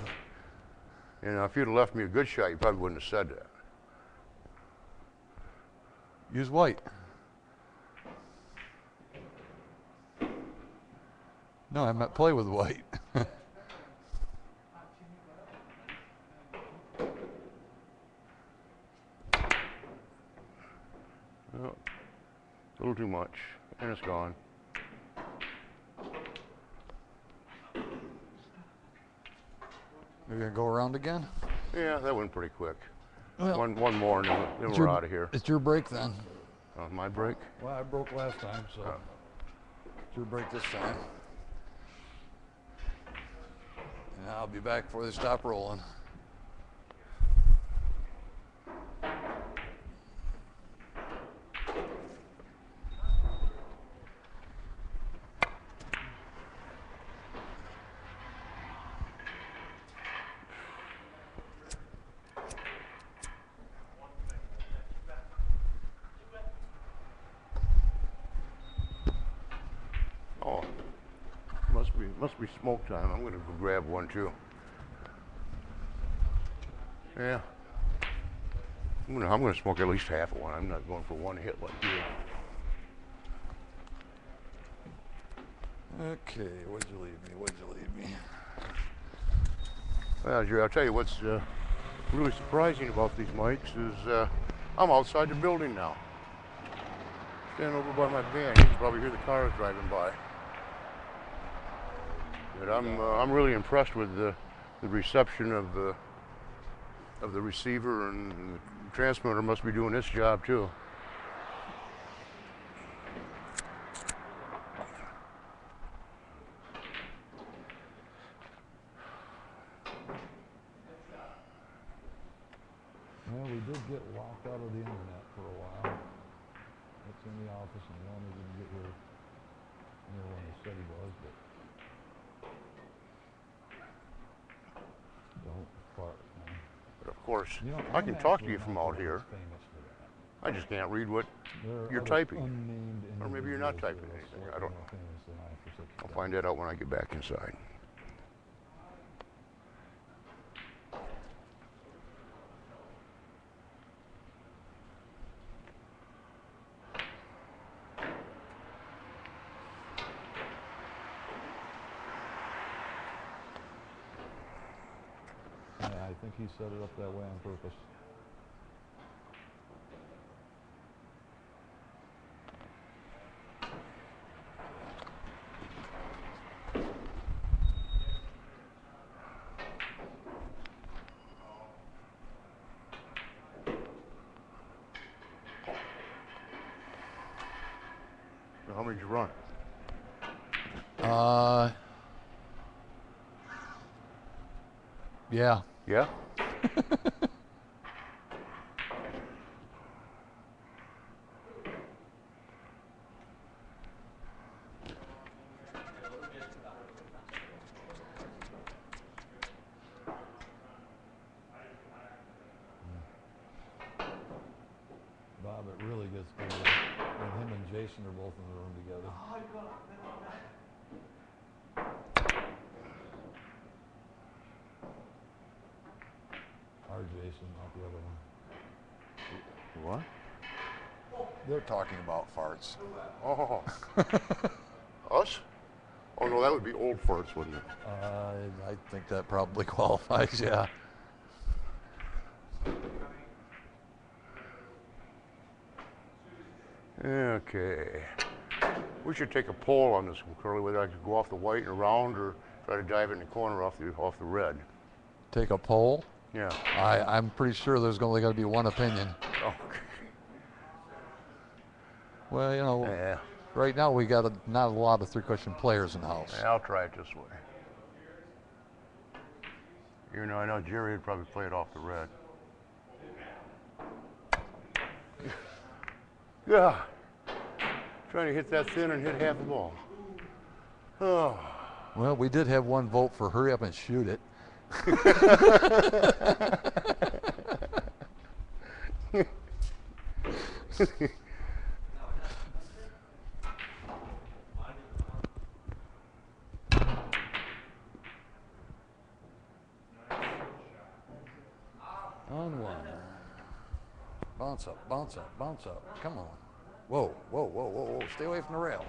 you know, if you'd have left me a good shot, you probably wouldn't have said that.
Use white. No, I meant play with white.
Well, a little too much, and it's gone.
You're gonna go around again?
Yeah, that went pretty quick.
Well,
One more, and then we're out of here.
It's your break then.
My break?
Well, I broke last time, so.
It's your break this time. And I'll be back before they stop rolling.
Oh, must be smoke time. I'm gonna go grab one too. Yeah. I'm gonna smoke at least half of one. I'm not going for one hit like you.
Okay, what'd you leave me? What'd you leave me?
Well, Jerry, I'll tell you what's really surprising about these mics is I'm outside the building now. Standing over by my van. You can probably hear the cars driving by. But I'm really impressed with the reception of the receiver, and the transmitter must be doing its job too.
Well, we did get locked out of the internet for a while. It's in the office, and Lorna didn't get here when he said he was, but don't fart, man.
But of course,
You know,
I
I'm
can talk to
actually
you from
not
out
the
here.
one that's famous for that.
I just can't read what
There are
you're
other
typing.
unnamed
Or maybe you're not
individuals
typing
that are
anything. I
slightly
don't
more
know.
famous than I for such
I'll
stuff.
find that out when I get back inside.
I think he set it up that way on purpose.
So how many did you run?
Yeah.
Yeah?
Bob, it really gets better when him and Jason are both in the room together. Our Jason, not the other one.
What?
They're talking about farts.
Oh. Us? Oh no, that would be old farts, wouldn't it?
I think that probably qualifies, yeah.
Okay. We should take a poll on this one, Curly, whether I could go off the white and around or try to dive in the corner off the red.
Take a poll.
Yeah.
I'm pretty sure there's only going to be one opinion.
Oh.
Well, you know,
Yeah.
right now we got not a lot of three-cushion players in the house.
I'll try it this way. You know, I know Jerry would probably play it off the red. Yeah. Trying to hit that thin and hit half the ball. Oh.
Well, we did have one vote for hurry up and shoot it.
On one. Bounce up, bounce up, bounce up. Come on. Whoa, whoa, whoa, whoa, whoa. Stay away from the rail.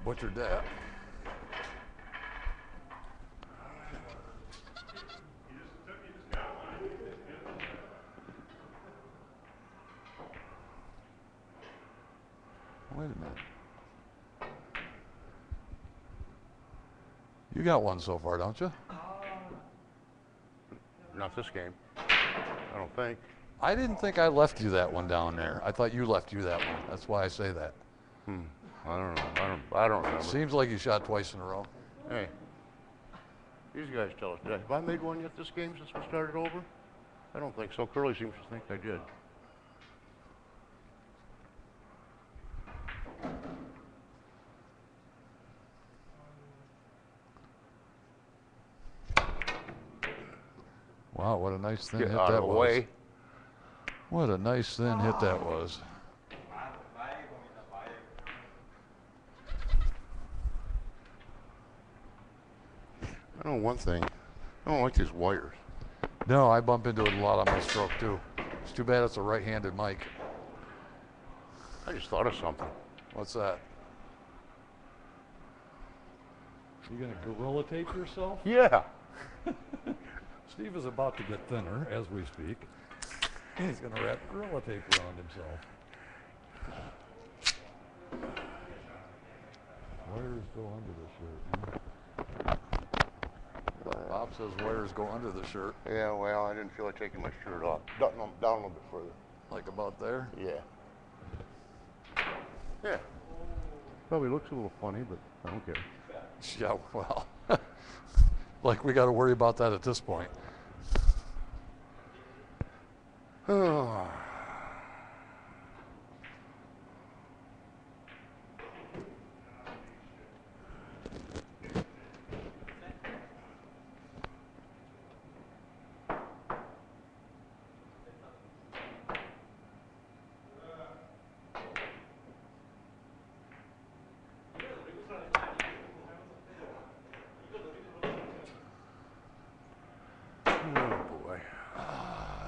Butchered that.
Wait a minute. You got one so far, don't you?
Not this game. I don't think.
I didn't think I left you that one down there. I thought you left you that one. That's why I say that.
I don't know. I don't remember.
Seems like you shot twice in a row.
Hey, these guys tell us. Have I made one yet this game since we started over? I don't think so. Curly seems to think I did.
Wow, what a nice thin
Get
hit
out
that
of the
was.
way.
What a nice thin hit that was.
I know one thing. I don't like these wires.
No, I bump into it a lot on my stroke too. It's too bad it's a right-handed mic.
I just thought of something.
What's that?
You gonna gorilla tape yourself?
Yeah.
Steve is about to get thinner as we speak. He's gonna wrap gorilla tape around himself. Wires go under the shirt. Huh?
Bob says wires go under the shirt.
Yeah, well, I didn't feel like taking my shirt off. Down a little bit further.
Like about there?
Yeah. Yeah. Probably looks a little funny, but I don't care.
Yeah, well, like we got to worry about that at this point.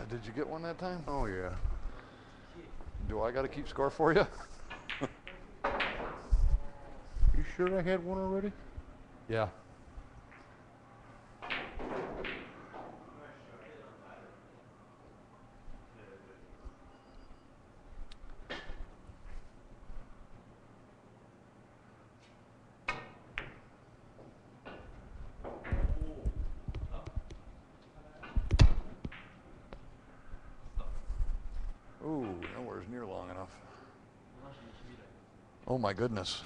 Did you get one that time?
Oh, yeah.
Do I got to keep score for you?
You sure I had one already?
Yeah.
Ooh, nowhere's near long enough. Oh my goodness.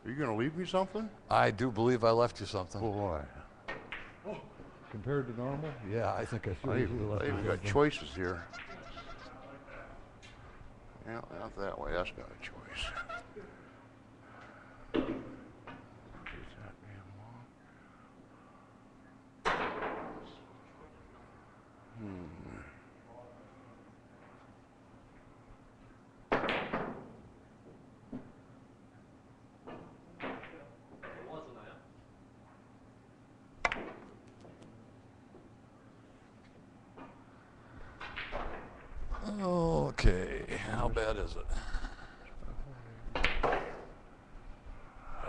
Are you going to leave me something?
I do believe I left you something.
Boy.
Compared to normal? Yeah, I think I should
I
have left
even
you
got
something.
choices here. Yeah, not that way. That's not a choice. Is that damn long?
Okay, how bad is it?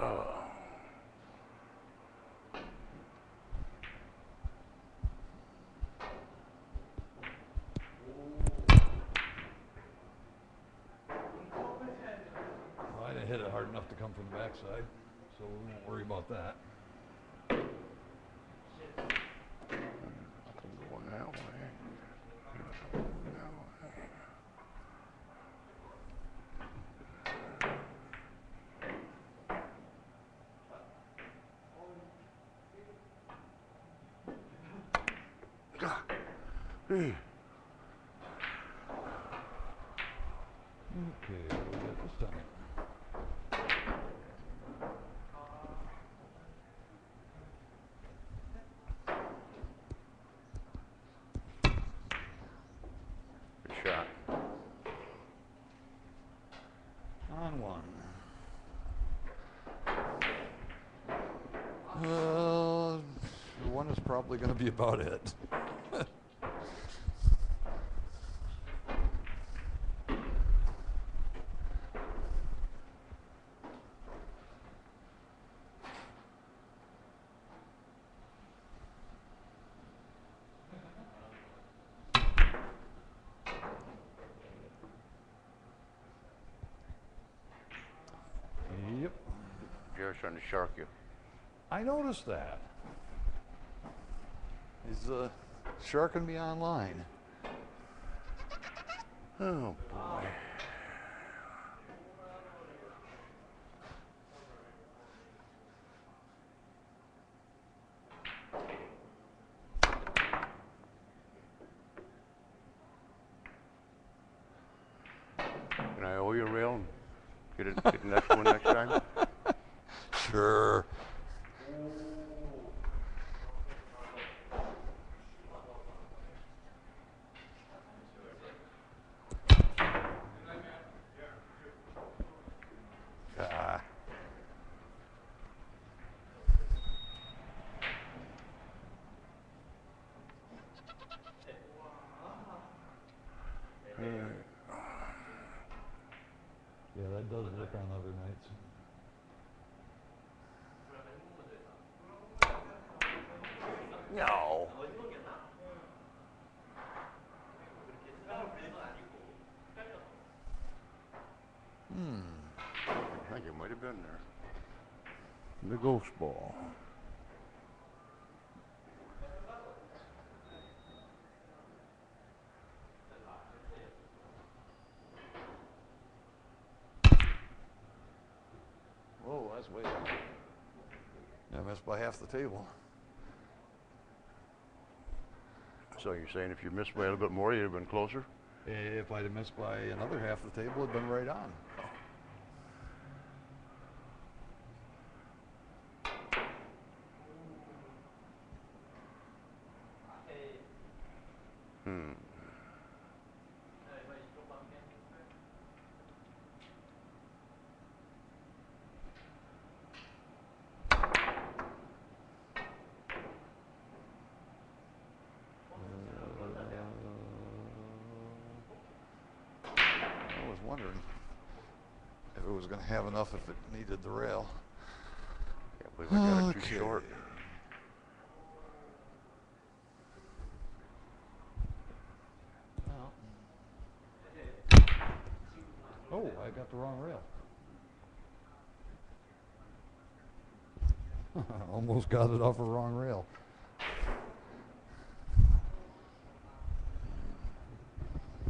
Well, I didn't hit it hard enough to come from the backside, so we won't worry about that.
Nothing going that way.
Okay, what do we got this time?
Good shot.
On one.
One is probably going to be about it.
Yep.
Jared's trying to shark you.
I noticed that.
He's sharking me online.
Oh boy. Can I owe you a rail and get the next one next time?
Sure. Ah.
Yeah, that does work on other nights.
No.
I think it might have been there. The ghost ball.
Whoa, that's way up. I missed by half the table.
So you're saying if you missed by a little bit more, you'd have been closer?
If I'd have missed by another half the table, it'd been right on.
Hmm.
I was wondering if it was going to have enough if it needed the rail.
Can't believe I got it too short.
Oh, I got the wrong rail. Almost got it off a wrong rail.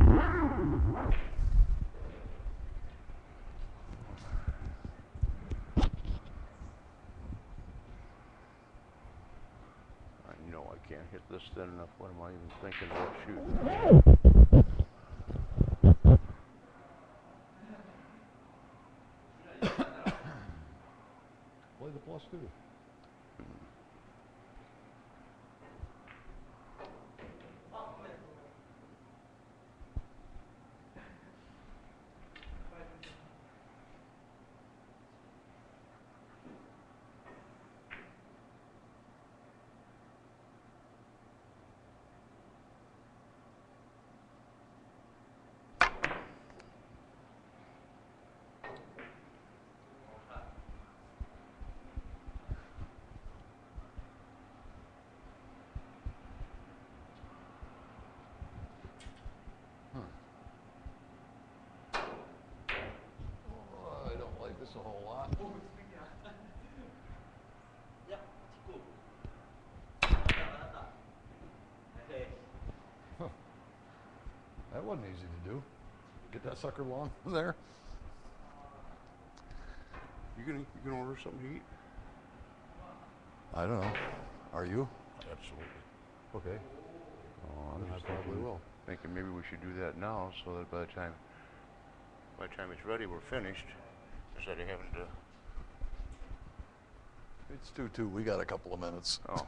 I know I can't hit this thin enough. What am I even thinking about shooting?
Play the plus two.
Oh, I don't like this a whole lot.
That wasn't easy to do. Get that sucker long there.
You can order something to eat?
I don't know. Are you?
Absolutely.
Okay.
On
I
just
probably will.
thinking maybe we should do that now, so that by the time it's ready, we're finished, instead of having to.
It's 2-2. We got a couple of minutes.
Oh,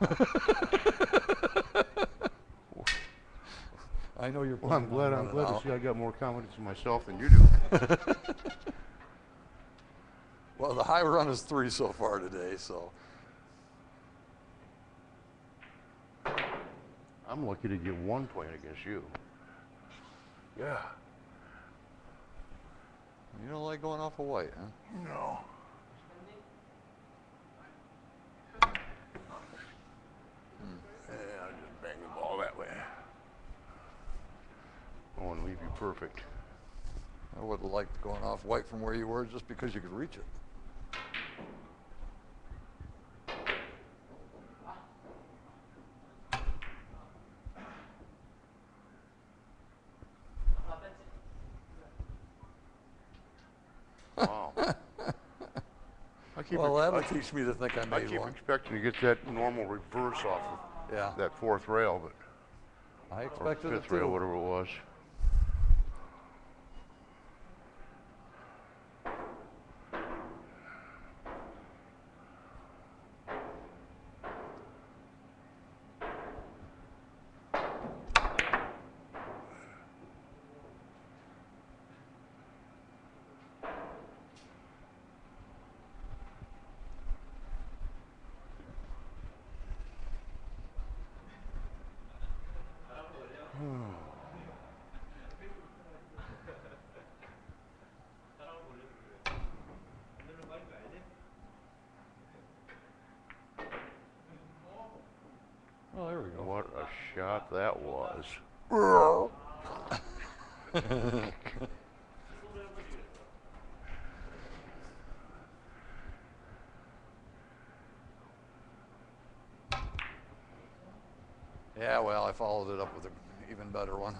I know you're.
well, I'm
planning
glad.
on
I'm
running
glad to
out.
see I got more confidence in myself than you do.
Well, the high run is 3 so far today, so.
I'm lucky to get 1 point against you. Yeah.
You don't like going off of white, huh?
No. Yeah, I'll just bang the ball that way. I want to leave you perfect.
I would have liked going off white from where you were just because you could reach it.
Wow.
Well, that'll teach me to think I
I
made
keep
one.
expecting to get that normal reverse off of
Yeah,
that 4th rail, but
I
or
expected it
5th rail,
too.
whatever it was.
Oh, there we go.
What a shot that was.
Yeah, well, I followed it up with an even better one.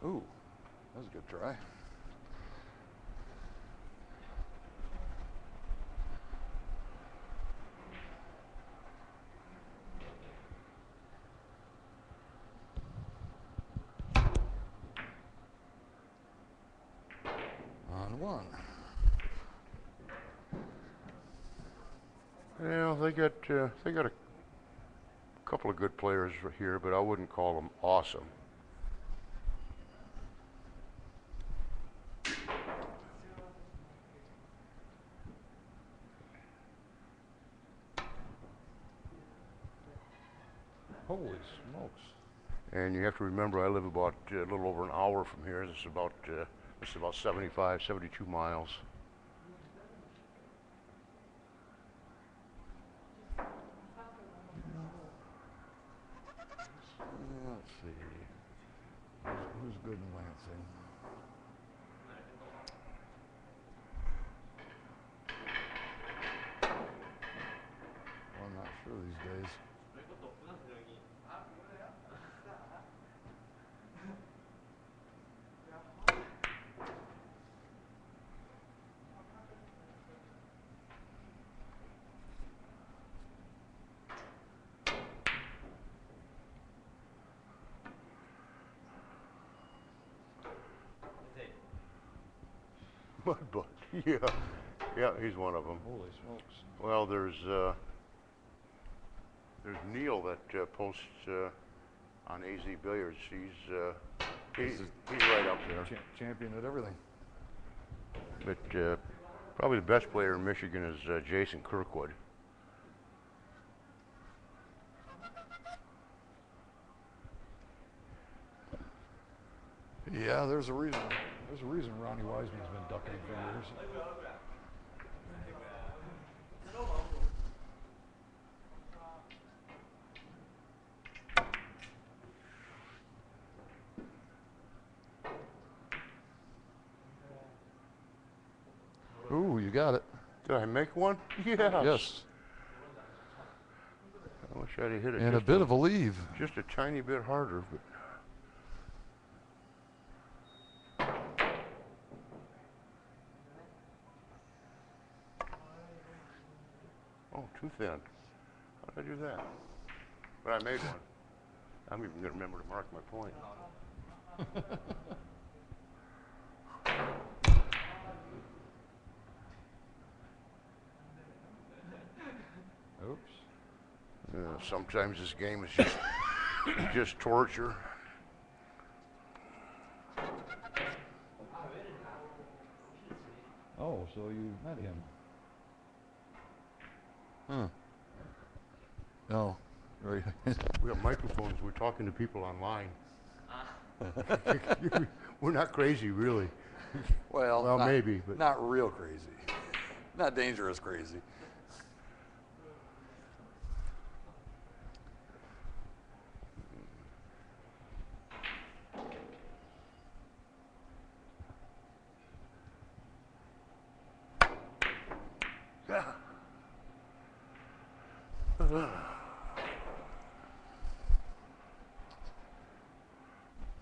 Ooh, that was a good try. On 1.
Yeah, they got a couple of good players here, but I wouldn't call them awesome.
Holy smokes.
And you have to remember, I live about a little over an hour from here. This is about 75, 72 miles.
Let's see. Who's good in Lansing? Well, I'm not sure these days.
Mudbug, yeah, yeah, he's one of them.
Holy smokes.
Well, there's Neil that posts on AZ Billiards. He's right up there.
Champion at everything.
But probably the best player in Michigan is Jason Kirkwood.
Yeah, there's a reason. There's a reason Ronnie Wiseman's been ducking for years. You got it.
Did I make one? Yes.
Yes.
I wish I'd have hit it
And a
just
bit of a leave.
just a tiny bit harder, but. Oh, too thin. How did I do that? But I made one. I'm even going to remember to mark my point.
Oops.
Sometimes this game is just torture.
Oh, so you met him.
Huh. No. Right.
We got microphones. We're talking to people online. We're not crazy, really.
Well,
Well,
not,
maybe, but
not real crazy. Not dangerous crazy.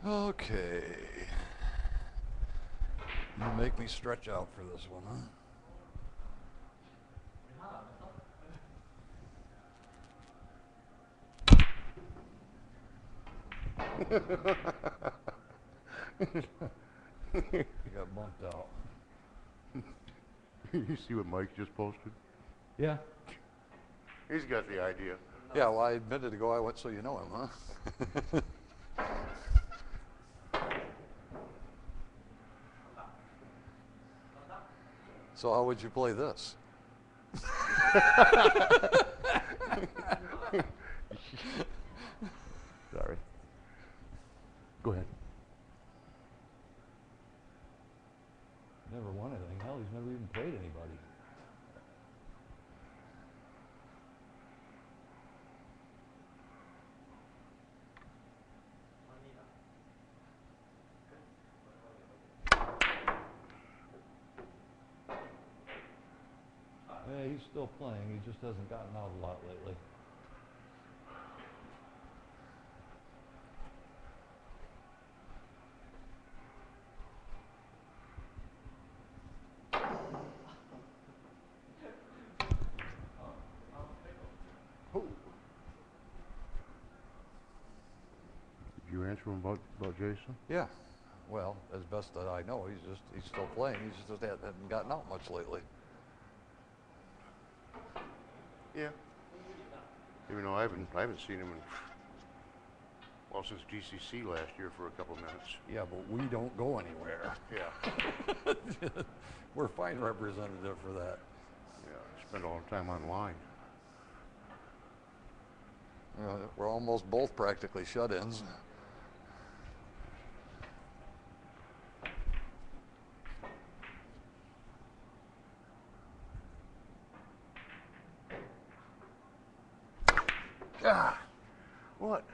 Okay. You make me stretch out for this one, huh?
You got bumped out.
you see what Mike just posted?
Yeah.
He's got the idea.
Yeah, well, a minute ago I went, so you know him, huh? So how would you play this?
Sorry. Go ahead.
Never won anything. Hell, he's never even played anybody. Yeah, he's still playing. He just hasn't gotten out a lot lately.
Did you answer him about Jason?
Yeah. Well, as best that I know, he's still playing. He just hasn't gotten out much lately.
Yeah. Even though I haven't seen him in, well, since GCC last year for a couple minutes.
Yeah, but we don't go anywhere.
Yeah.
We're fine representative for that.
Yeah. I spend all the time online.
We're almost both practically shut-ins.
God. What?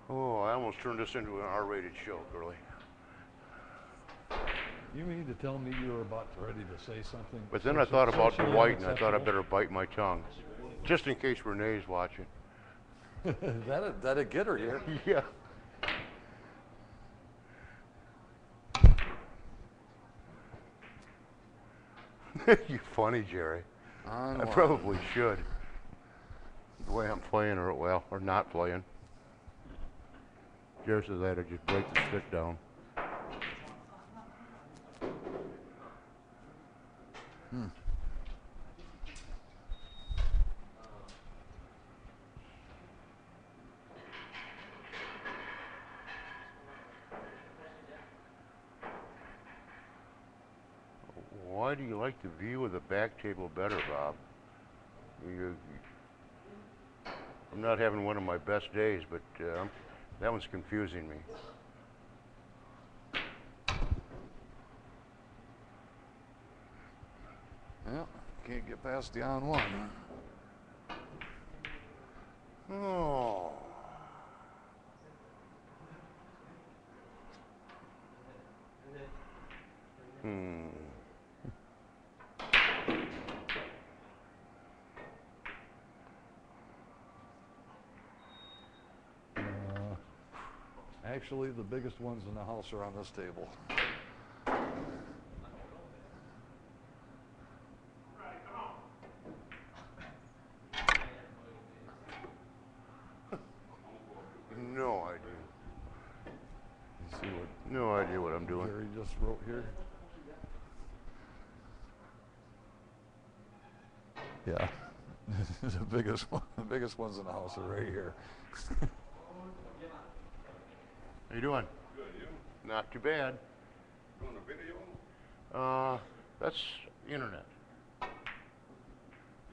Oh, I almost turned this into an R-rated show, Curly.
You mean to tell me you were about ready to say something?
But then I thought about
socially
Dwight, and I thought I'd
unacceptable?
better bite my tongue, just in case Renee's watching.
That'd get her here.
Yeah. You're funny, Jerry. I probably should. The way I'm playing, or not playing. Jerry says I had to just break the stick down. Why do you like the view of the back table better, Bob? I'm not having one of my best days, but that one's confusing me.
Yeah, can't get past the on one.
Oh.
Actually, the biggest ones in the house are on this table.
No idea.
You see what
No idea what I'm doing.
Jerry just wrote here? Yeah. The biggest one, the biggest ones in the house are right here.
How you doing?
Good, you?
Not too bad.
Doing a video?
That's internet.
It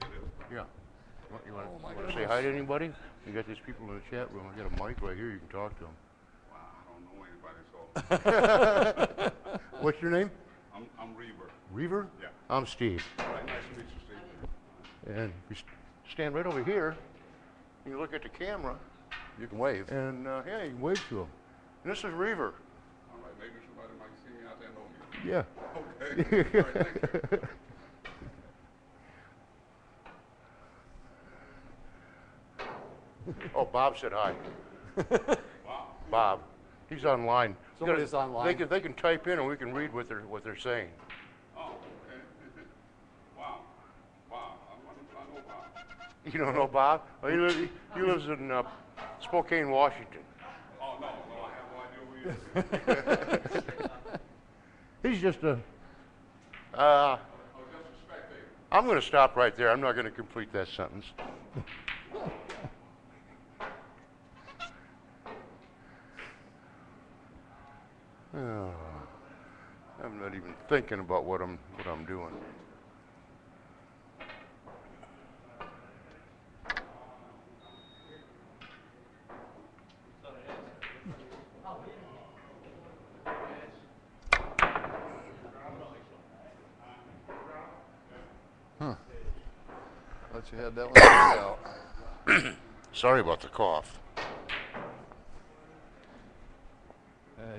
is?
Yeah. You want
Oh, my
to say hi to anybody? You got these people in the chat room. I got a mic right here. You can talk to them.
Wow, I don't know anybody, so.
What's your name?
I'm Reaver.
Reaver?
Yeah.
I'm Steve.
All right, nice to meet you, Steve.
And you stand right over here. And you look at the camera,
You can wave.
and yeah, you can wave to them. And this is Reaver.
All right, maybe somebody might see me out there and know me.
Yeah.
Okay. All right, thank you.
Oh, Bob said hi.
Wow.
Bob. He's online.
Somebody's online.
They can type in and we can read what they're saying.
Oh, okay. Wow. Wow. I know Bob.
You don't know Bob? Oh, he lives in Spokane, Washington.
Oh, no, I have no idea who he is.
He's just a.
Oh, just a spectator.
I'm going to stop right there. I'm not going to complete that sentence. Oh, I'm not even thinking about what I'm doing.
Thought you had that one figured out.
Sorry about the cough.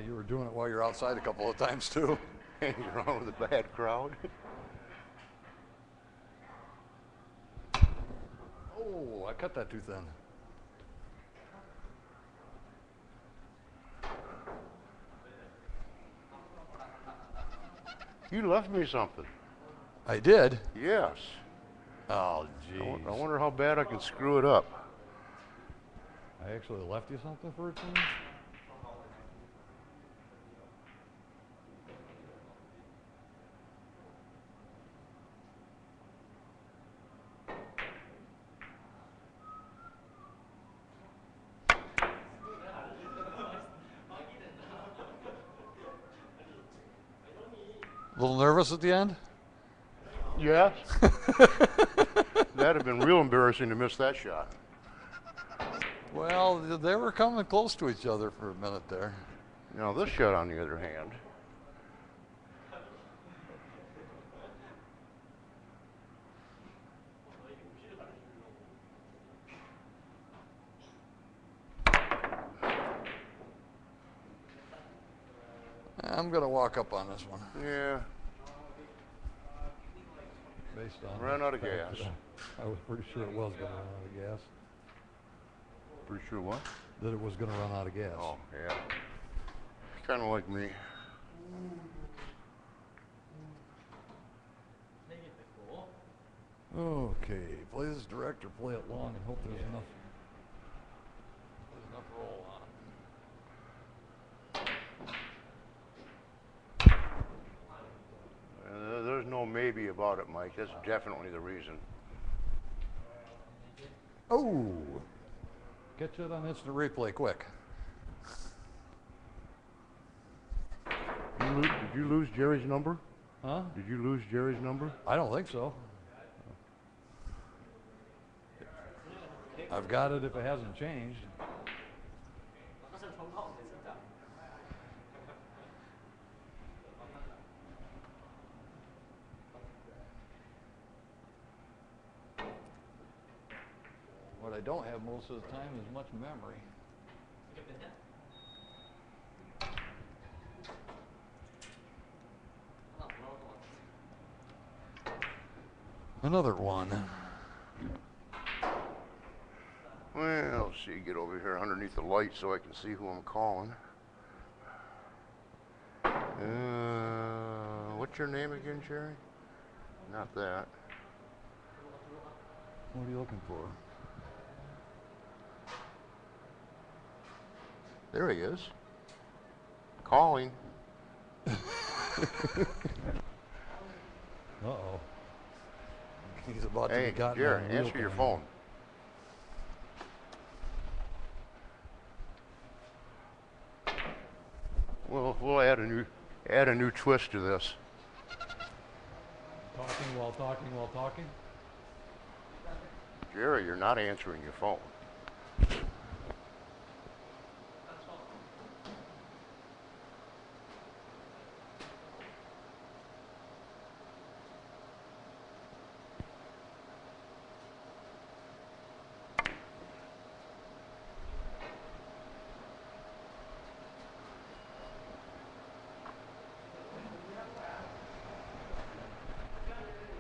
You were doing it while you're outside a couple of times too.
Hanging around with a bad crowd.
Oh, I cut that too thin.
You left me something.
I did?
Yes.
Oh,
I
jeez.
wonder how bad I can screw it up.
I actually left you something for a change? A little nervous at the end?
Yes. That'd have been real embarrassing to miss that shot.
Well, they were coming close to each other for a minute there.
Now this shot, on the other hand,
I'm going to walk up on this one.
yeah,
Based on
ran
the
out of
fact
gas.
that I was pretty sure it was going to run out of gas.
Pretty sure what?
That it was going to run out of gas.
Oh, yeah. Kind of like me.
Okay, play this direct or play it long and hope there's enough roll on.
There's no maybe about it, Mike. That's definitely the reason.
Oh! Catch it on instant replay quick.
Did you lose Jerry's number?
Huh?
Did you lose Jerry's number?
I don't think so. I've got it if it hasn't changed. What I don't have most of the time is much memory. Another one.
Well, let's see. Get over here underneath the light so I can see who I'm calling. What's your name again, Jerry? Not that.
What are you looking for?
There he is. Calling.
Uh-oh.
He's about to
Hey,
be gotten
Jerry,
on a wheel
answer your
cam.
phone. We'll add a new twist to this.
Talking while talking while talking?
Jerry, you're not answering your phone.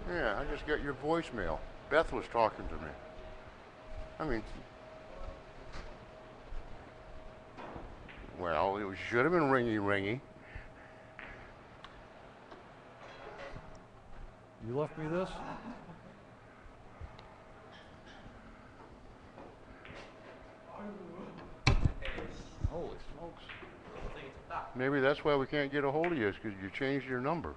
Yeah, I just got your voicemail. Beth was talking to me. I mean, well, it should have been ringy ringy.
You left me this?
Holy smokes.
Maybe that's why we can't get a hold of you, is because you changed your number.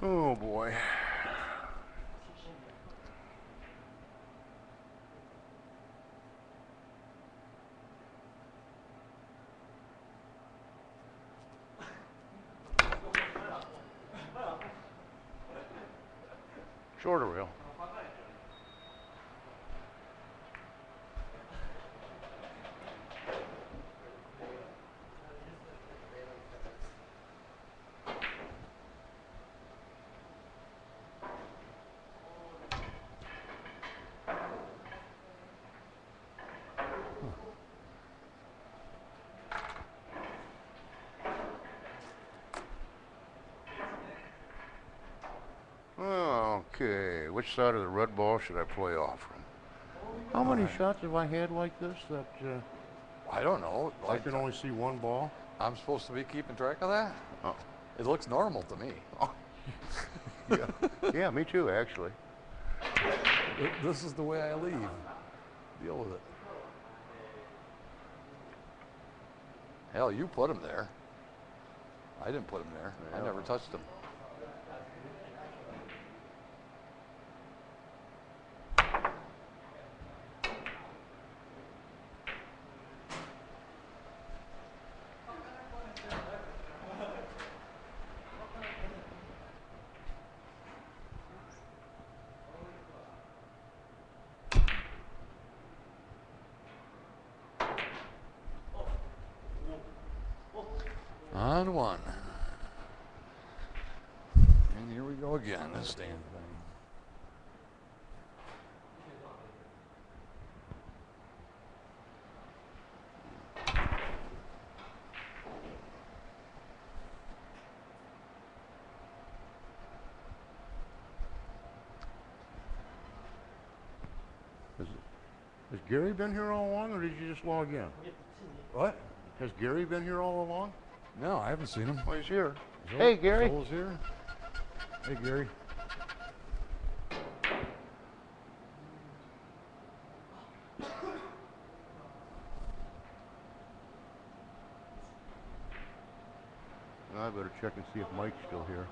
Oh boy. Shorter rail. Okay, which side of the red ball should I play off from? How many shots have I had like this that
I don't know.
I can only see one ball?
I'm supposed to be keeping track of that?
Oh.
It looks normal to me.
Yeah. Yeah, me too, actually.
This is the way I leave. Deal with it. Hell, you put him there. I didn't put him there. I
Yeah.
never touched him. On one. And here we go again, this damn thing.
Has Gary been here all along, or did you just log in?
What?
Has Gary been here all along?
No, I haven't seen him.
Well, he's here. Hey, Gary.
Joel's here. Hey, Gary.
I better check and see if Mike's still here.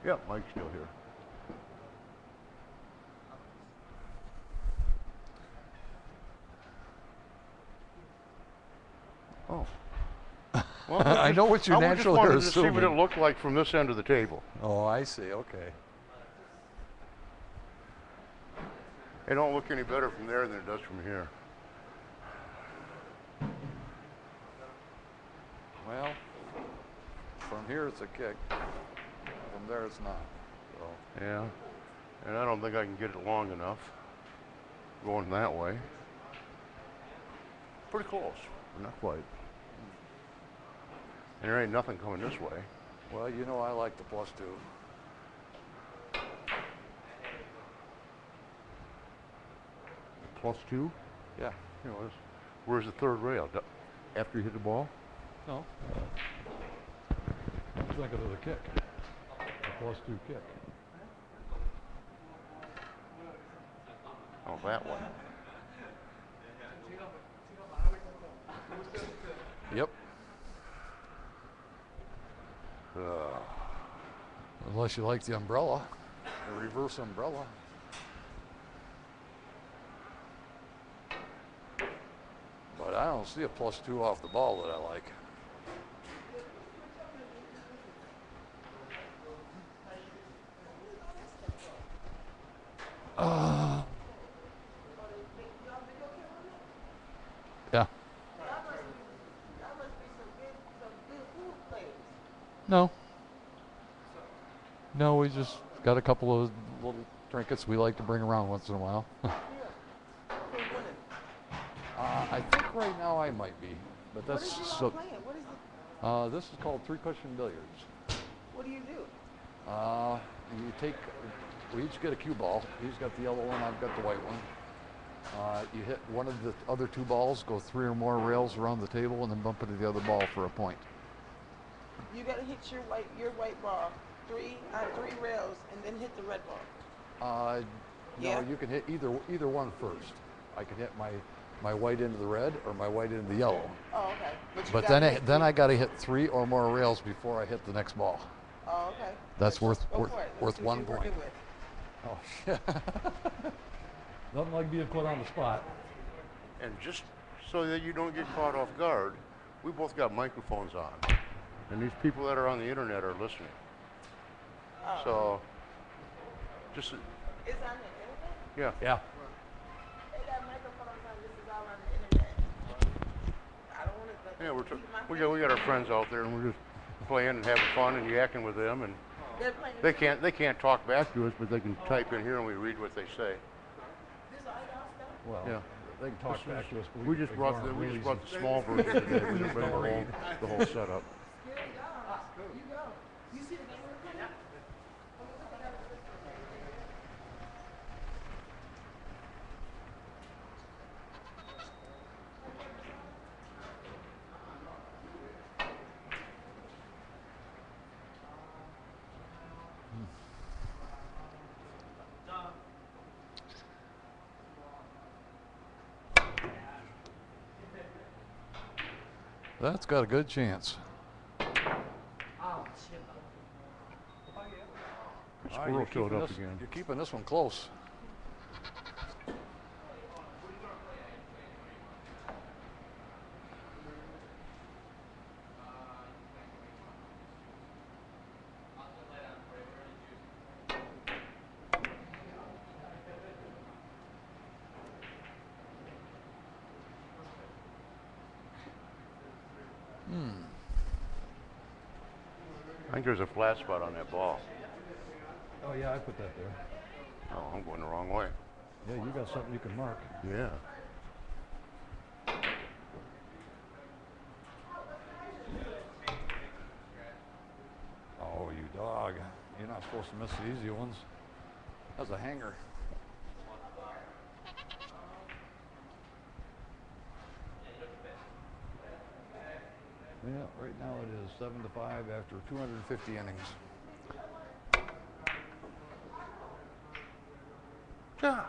Yeah, Mike's still here. Oh. Well,
I know what you're
I just
naturally
wanted to see what it
assuming.
looked like from this end of the table.
Oh, I see. Okay.
It don't look any better from there than it does from here.
Well, from here it's a kick. From there it's not. So.
Yeah. And I don't think I can get it long enough going that way. Pretty close, but not quite. And there ain't nothing coming this way.
Well, you know I like the +2.
+2?
Yeah.
You know, where's the third rail? After you hit the ball?
No.
I'm thinking of the kick, the +2 kick.
Oh, that one.
Yep.
Uh,
Unless you like the umbrella, the reverse umbrella. But I don't see a +2 off the ball that I like. Yeah. No. No, we just got a couple of little trinkets we like to bring around once in a while. I think right now I might be, but that's
What is you
so.
all playing? What is it?
This is called 3-cushion billiards.
What do you do?
You take, we each get a cue ball. He's got the yellow one, I've got the white one. You hit one of the other two balls, go 3 or more rails around the table, and then bump into the other ball for a point.
You gotta hit your white ball three rails and then hit the red ball.
No,
Yeah.
you can hit either one first. I can hit my white into the red or my white into the yellow.
Oh, okay. You
But
gotta
then
hit
then
three-
I got to hit 3 or more rails before I hit the next ball.
Oh, okay.
That's worth
Go for it. Let's
worth
see what
1
you're working
point.
with.
Oh shit.
Nothing like being put on the spot.
and just so that you don't get caught off guard, we both got microphones on. And these people that are on the internet are listening.
Oh.
So, just,
It's on the internet?
yeah.
Yeah.
They got microphones on. This is all on the internet. I don't want to.
Yeah, we got our friends out there, and we're just playing and having fun and yakking with them, and
They're playing.
they can't talk back to us, but they can type in here and we read what they say.
This all y'all stuff?
Well,
Yeah.
they can talk back to us, but
We just brought the small version today. We didn't bring the whole setup.
Here you go. You go. You see the game we're playing?
That's got a good chance.
Squirrel showed up again.
You're keeping this one close.
I think there's a flat spot on that ball.
Oh yeah, I put that there.
Oh, I'm going the wrong way.
Yeah, you got something you can mark.
Yeah.
Oh, you dog. You're not supposed to miss the easy ones. That's a hanger.
Yeah, right now it is 7-5 after
250 innings.
Yeah.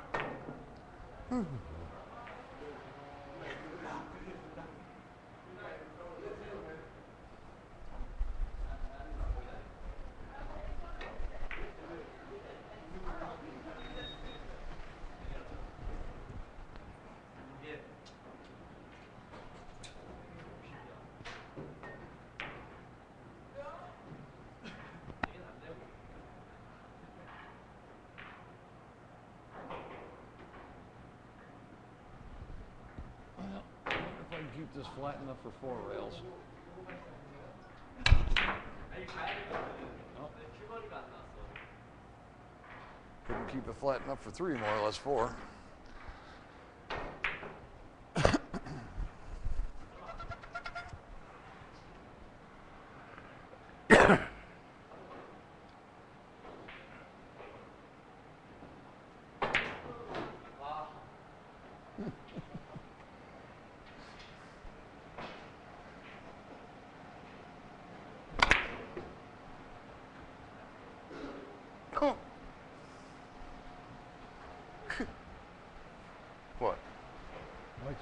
Well, I wonder if I can keep this flat enough for 4 rails.
Couldn't keep it flat enough for 3 more or less 4.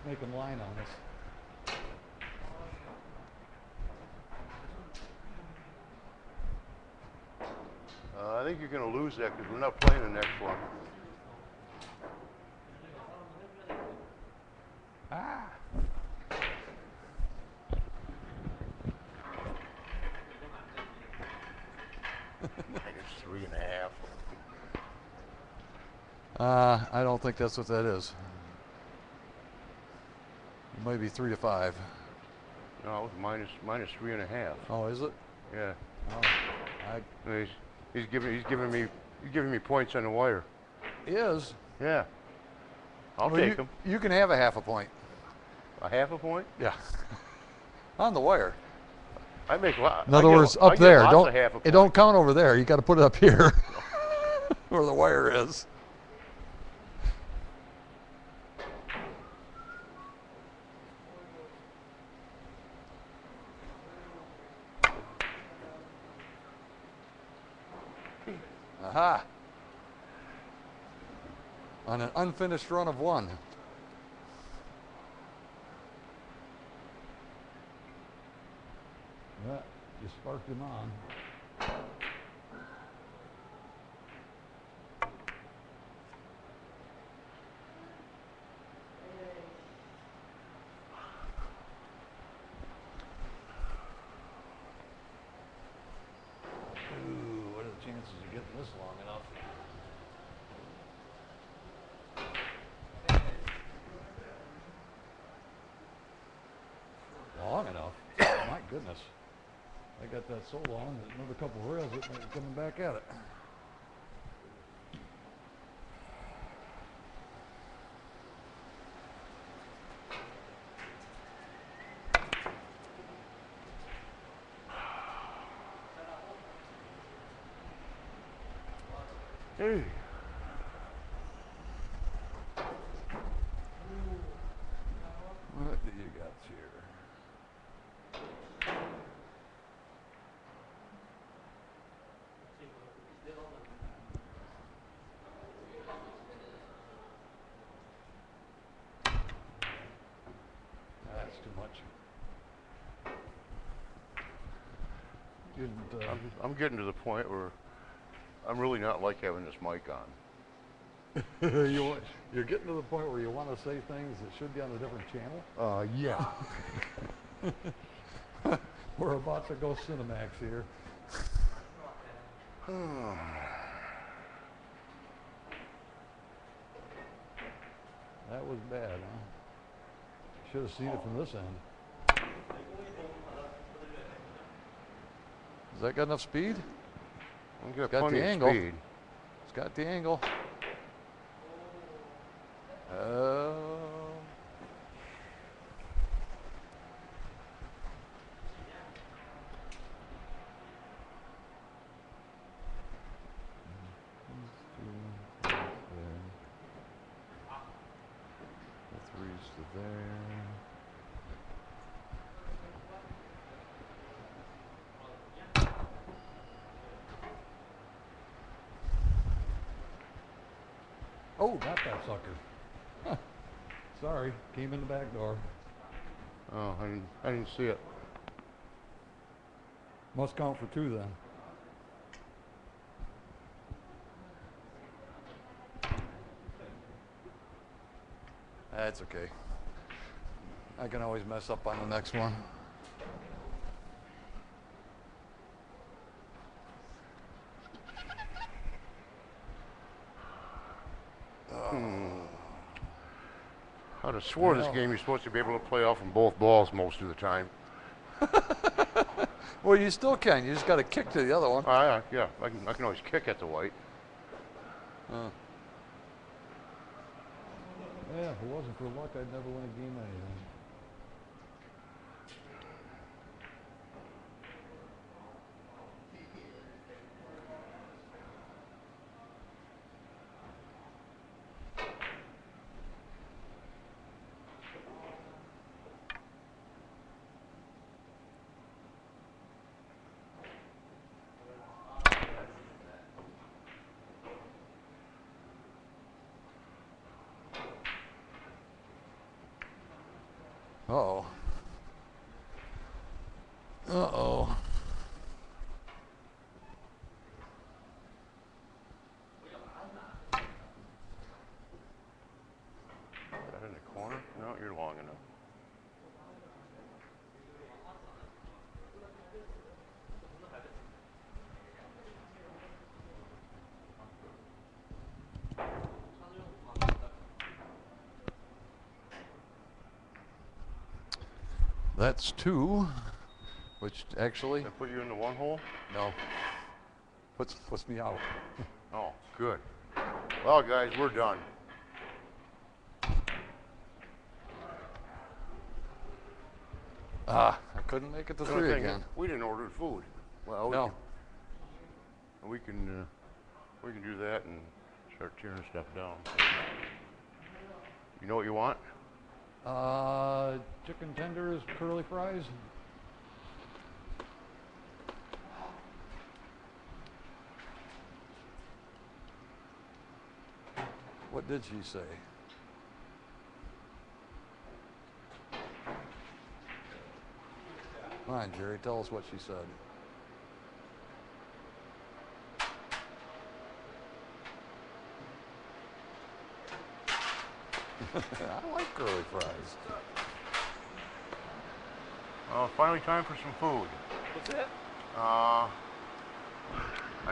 make them line on us.
I think you're going to lose that because we're not playing the next one.
Ah!
-3.5.
I don't think that's what that is. It might be 3 to 5.
No, it's minus 3.5.
Oh, is it?
Yeah.
Oh,
He's giving me points on the wire.
he is.
Yeah. I'll
Well,
take him.
You can have a half a point.
A half a point?
Yeah. On the wire.
I make a lot.
In other words, up there. It don't count over there. You got to put it up here, where the wire is. Aha. On an unfinished run of 1.
Yeah, you sparked him on.
Ooh, what are the chances of getting this long enough?
Long enough? My goodness. I got that so long that another couple of rails it might be coming back at it.
Hey.
What do you got here? That's too much. Didn't,
I'm getting to the point where I'm really not like having this mic on.
you're getting to the point where you want to say things that should be on a different channel?
Yeah.
We're about to go Cinemax here. That was bad, huh? Should have seen it from this end.
Has that got enough speed?
I've got
Got
plenty
the
of
angle.
speed.
It's got the angle. Oh. The 3's to there.
Oh, got that sucker. Huh. Sorry, came in the back door.
Oh, I didn't see it.
Must count for 2 then.
That's okay. I can always mess up on the next one.
I'd have swore this
Well.
game you're supposed to be able to play off from both balls most of the time.
Well, you still can. You just got to kick to the other one.
Yeah, I can always kick at the white.
Yeah, if it wasn't for luck, I'd never win a game of anything.
Uh-oh. Uh-oh.
Is that in the corner? No, you're long enough.
That's 2, which actually,
That put you in the one hole?
no, puts me out.
Oh, good. Well, guys, we're done.
I couldn't make it to
The only
3
thing is,
again.
we didn't order food. Well,
No.
we can do that and start tearing stuff down. You know what you want?
Chicken tenders, curly fries.
What did she say? Come on, Jerry, tell us what she said. I like curly fries.
Finally time for some food.
What's that?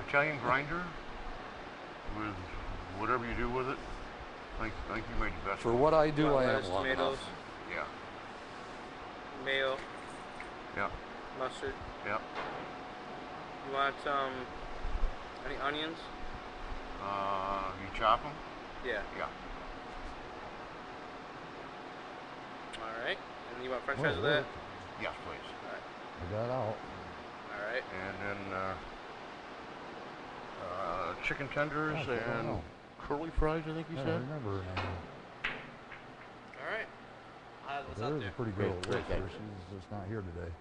Italian grinder with whatever you do with it. I think you made the best.
For what I do, I am
Lettuce,
long
tomatoes,
enough.
Yeah,
mayo,
yeah,
mustard.
yeah.
You want any onions?
You chop them?
Yeah.
Yeah.
All right. And you want French fries with that?
Yes, please.
I got out.
All right.
And then chicken tenders
Gosh, I don't
and
know.
curly fries, I think you
I
said.
don't remember her name.
All right. What's
There
out
is
there?
a pretty
Great,
girl that
great,
works there.
thanks.
She's just not here today.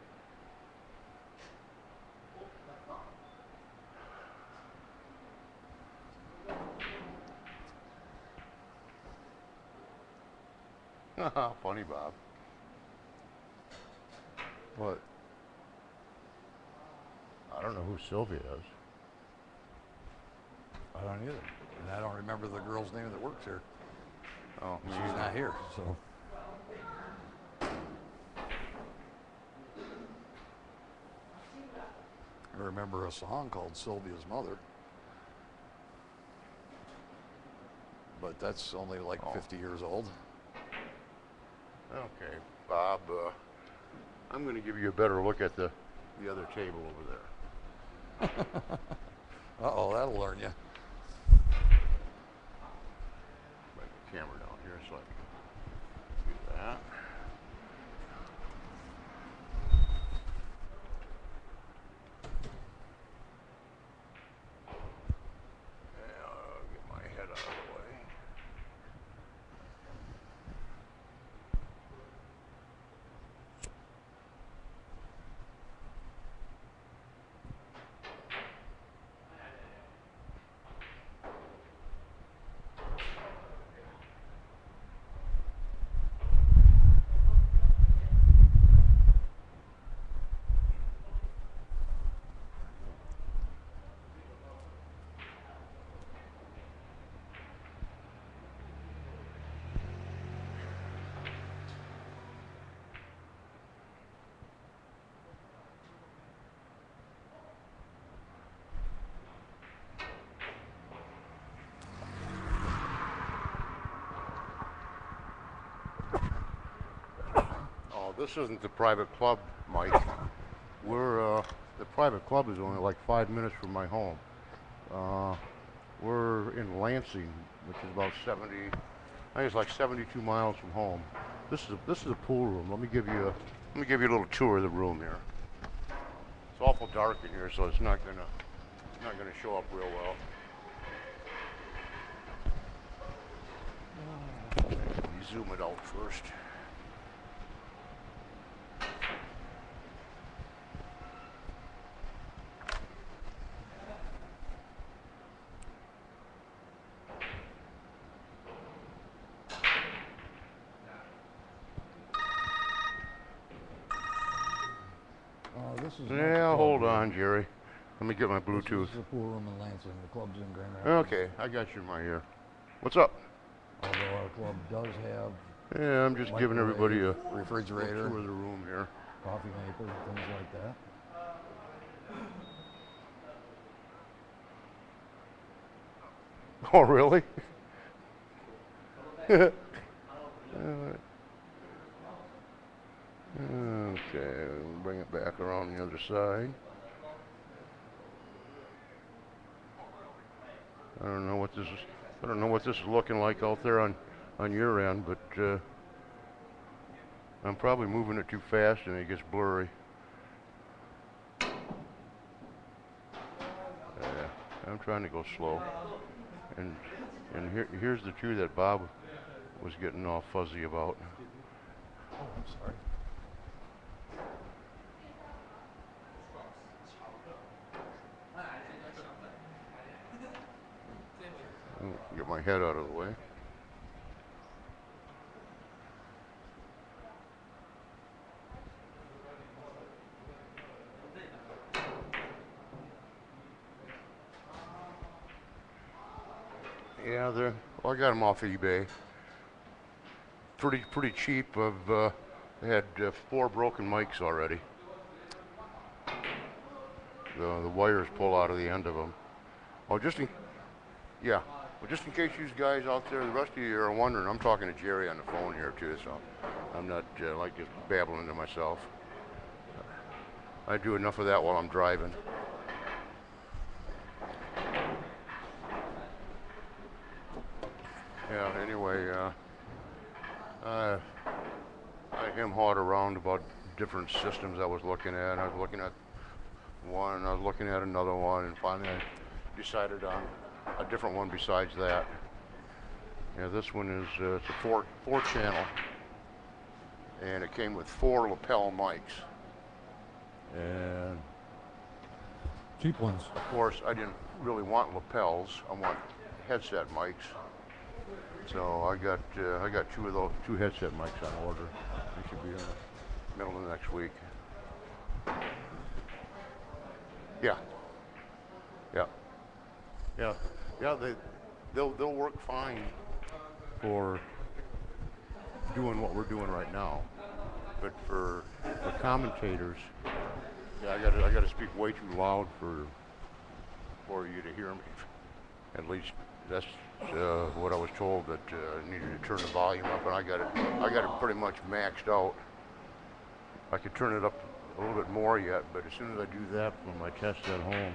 Funny, Bob.
What?
I don't know who Sylvia is.
I don't either. And I don't remember the girl's name that works here.
Oh, me
She's
either.
not here.
So,
I remember a song called Sylvia's Mother. But that's only like
Oh.
50 years old.
Okay, Bob. I'm going to give you a better look at the other table over there.
Uh-oh, that'll learn you.
Bring the camera down here so I can do that. And I'll get my head out of the way. Oh, this isn't the private club, Mike. We're the private club is only like 5 minutes from my home. We're in Lansing, which is about 70. I think it's like 72 miles from home. This is a pool room. Let me give you a little tour of the room here. It's awful dark in here, so it's not gonna show up real well. Let me zoom it out first.
this is.
Yeah, hold on, Jerry. Let me get my Bluetooth.
This is the pool room in Lansing. The club's in Grand Rapids.
Okay, I got you in my ear. What's up?
Although our club does have
Yeah, I'm just giving everybody a
refrigerator,
tour of the room here.
coffee maker, things like that.
Oh, really? Okay, we'll bring it back around the other side. I don't know what this is. I don't know what this is looking like out there on your end, but I'm probably moving it too fast and it gets blurry. Yeah, I'm trying to go slow. And here's the two that Bob was getting all fuzzy about.
Oh, I'm sorry.
Get my head out of the way. Yeah, well, I got them off eBay. Pretty cheap. They had 4 broken mics already. The wires pull out of the end of them. Oh, yeah. Well, just in case you guys out there, the rest of you are wondering, I'm talking to Jerry on the phone here too, so I'm not like just babbling to myself. I do enough of that while I'm driving. Yeah, anyway, I hem-hawed around about different systems I was looking at. I was looking at one, I was looking at another one, and finally I decided on a different one besides that. Yeah, this one is it's a four channel, and it came with 4 lapel mics. And
Cheap ones.
of course, I didn't really want lapels. I want headset mics. So I got 2 of those, 2 headset mics on order. They should be in the middle of next week. Yeah. Yeah. Yeah. Yeah. They'll work fine for doing what we're doing right now. But for the commentators, yeah, I gotta speak way too loud for you to hear me. At least that's what I was told, that I needed to turn the volume up, and I got it pretty much maxed out. I could turn it up a little bit more yet, but as soon as I do that for my test at home,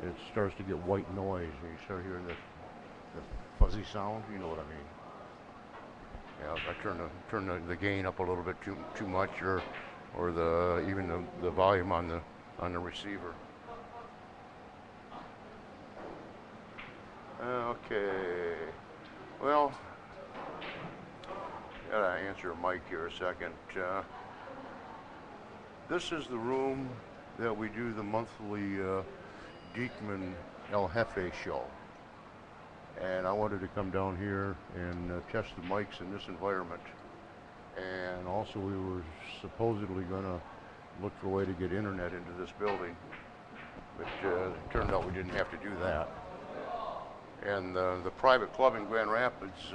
it starts to get white noise, and you start hearing the fuzzy sound. You know what I mean? Yeah, I turn the gain up a little bit too much, or even the volume on the receiver. Okay. Well, gotta answer a mic here a second. This is the room that we do the monthly Diekman El Jefe show. And I wanted to come down here and test the mics in this environment. And also we were supposedly gonna look for a way to get internet into this building. But it turned out we didn't have to do that. And the private club in Grand Rapids,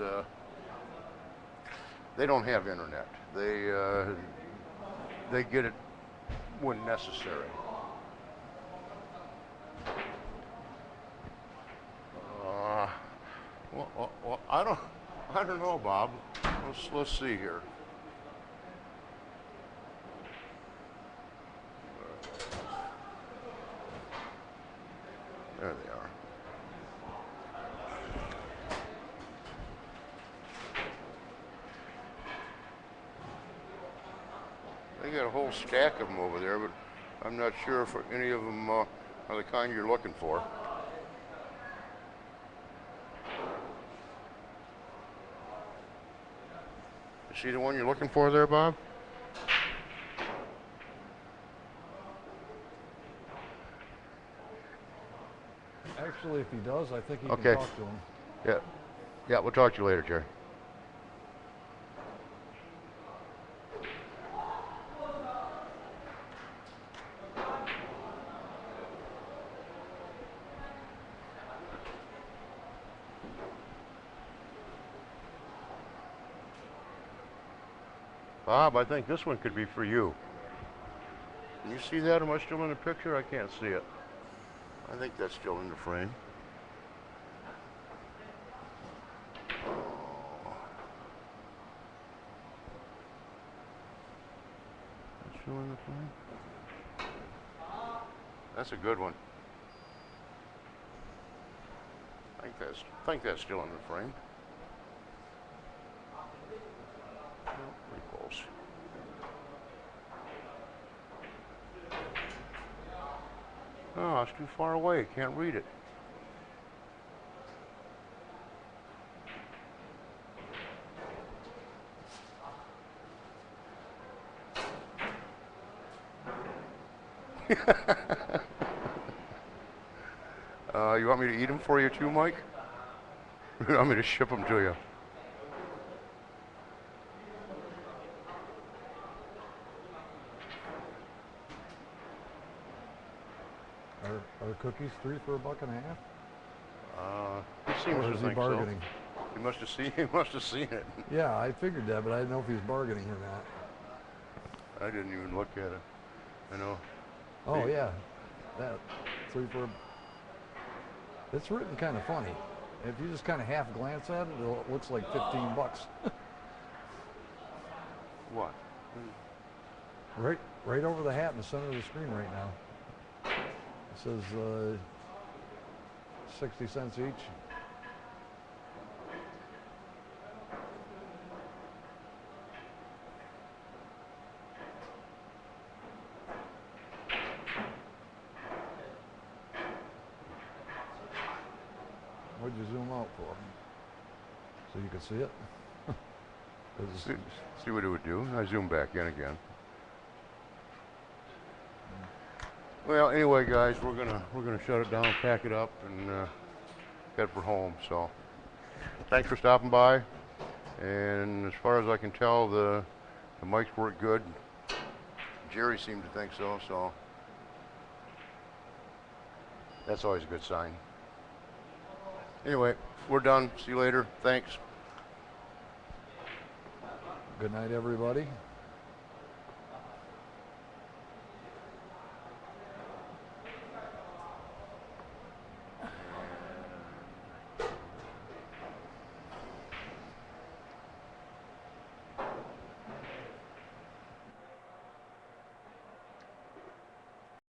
they don't have internet. They get it when necessary. Well, I don't know, Bob. Let's see here. There they are. They got a whole stack of them over there, but I'm not sure if any of them are the kind you're looking for. You see the one you're looking for there, Bob?
Actually, if he does, I think he
Okay.
can talk to him.
Yeah. Yeah, we'll talk to you later, Jerry. Bob, I think this one could be for you. Can you see that? Am I still in the picture? I can't see it. I think that's still in the frame. That's still in the frame? That's a good one. I think that's still in the frame. No, pretty close. Oh, it's too far away. Can't read it. You want me to eat them for you too, Mike? You want me to ship them to you?
Are cookies 3 for $1.50?
He seems
Or
to
is he
think
bargaining?
so. He must have seen. He must have seen it.
Yeah, I figured that, but I didn't know if he was bargaining or not.
I didn't even look at it. I know.
Oh
See?
yeah, that 3 for. It's written kind of funny. If you just kind of half glance at it, it looks like $15.
What?
Right over the hat in the center of the screen right now. It says 60 cents each. What'd you zoom out for? So you could see it?
See what it would do. I zoom back in again. Well, anyway, guys, we're gonna shut it down, pack it up, and head for home. So, thanks for stopping by. And as far as I can tell, the mics work good. Jerry seemed to think so. So that's always a good sign. Anyway, we're done. See you later. Thanks.
Good night, everybody.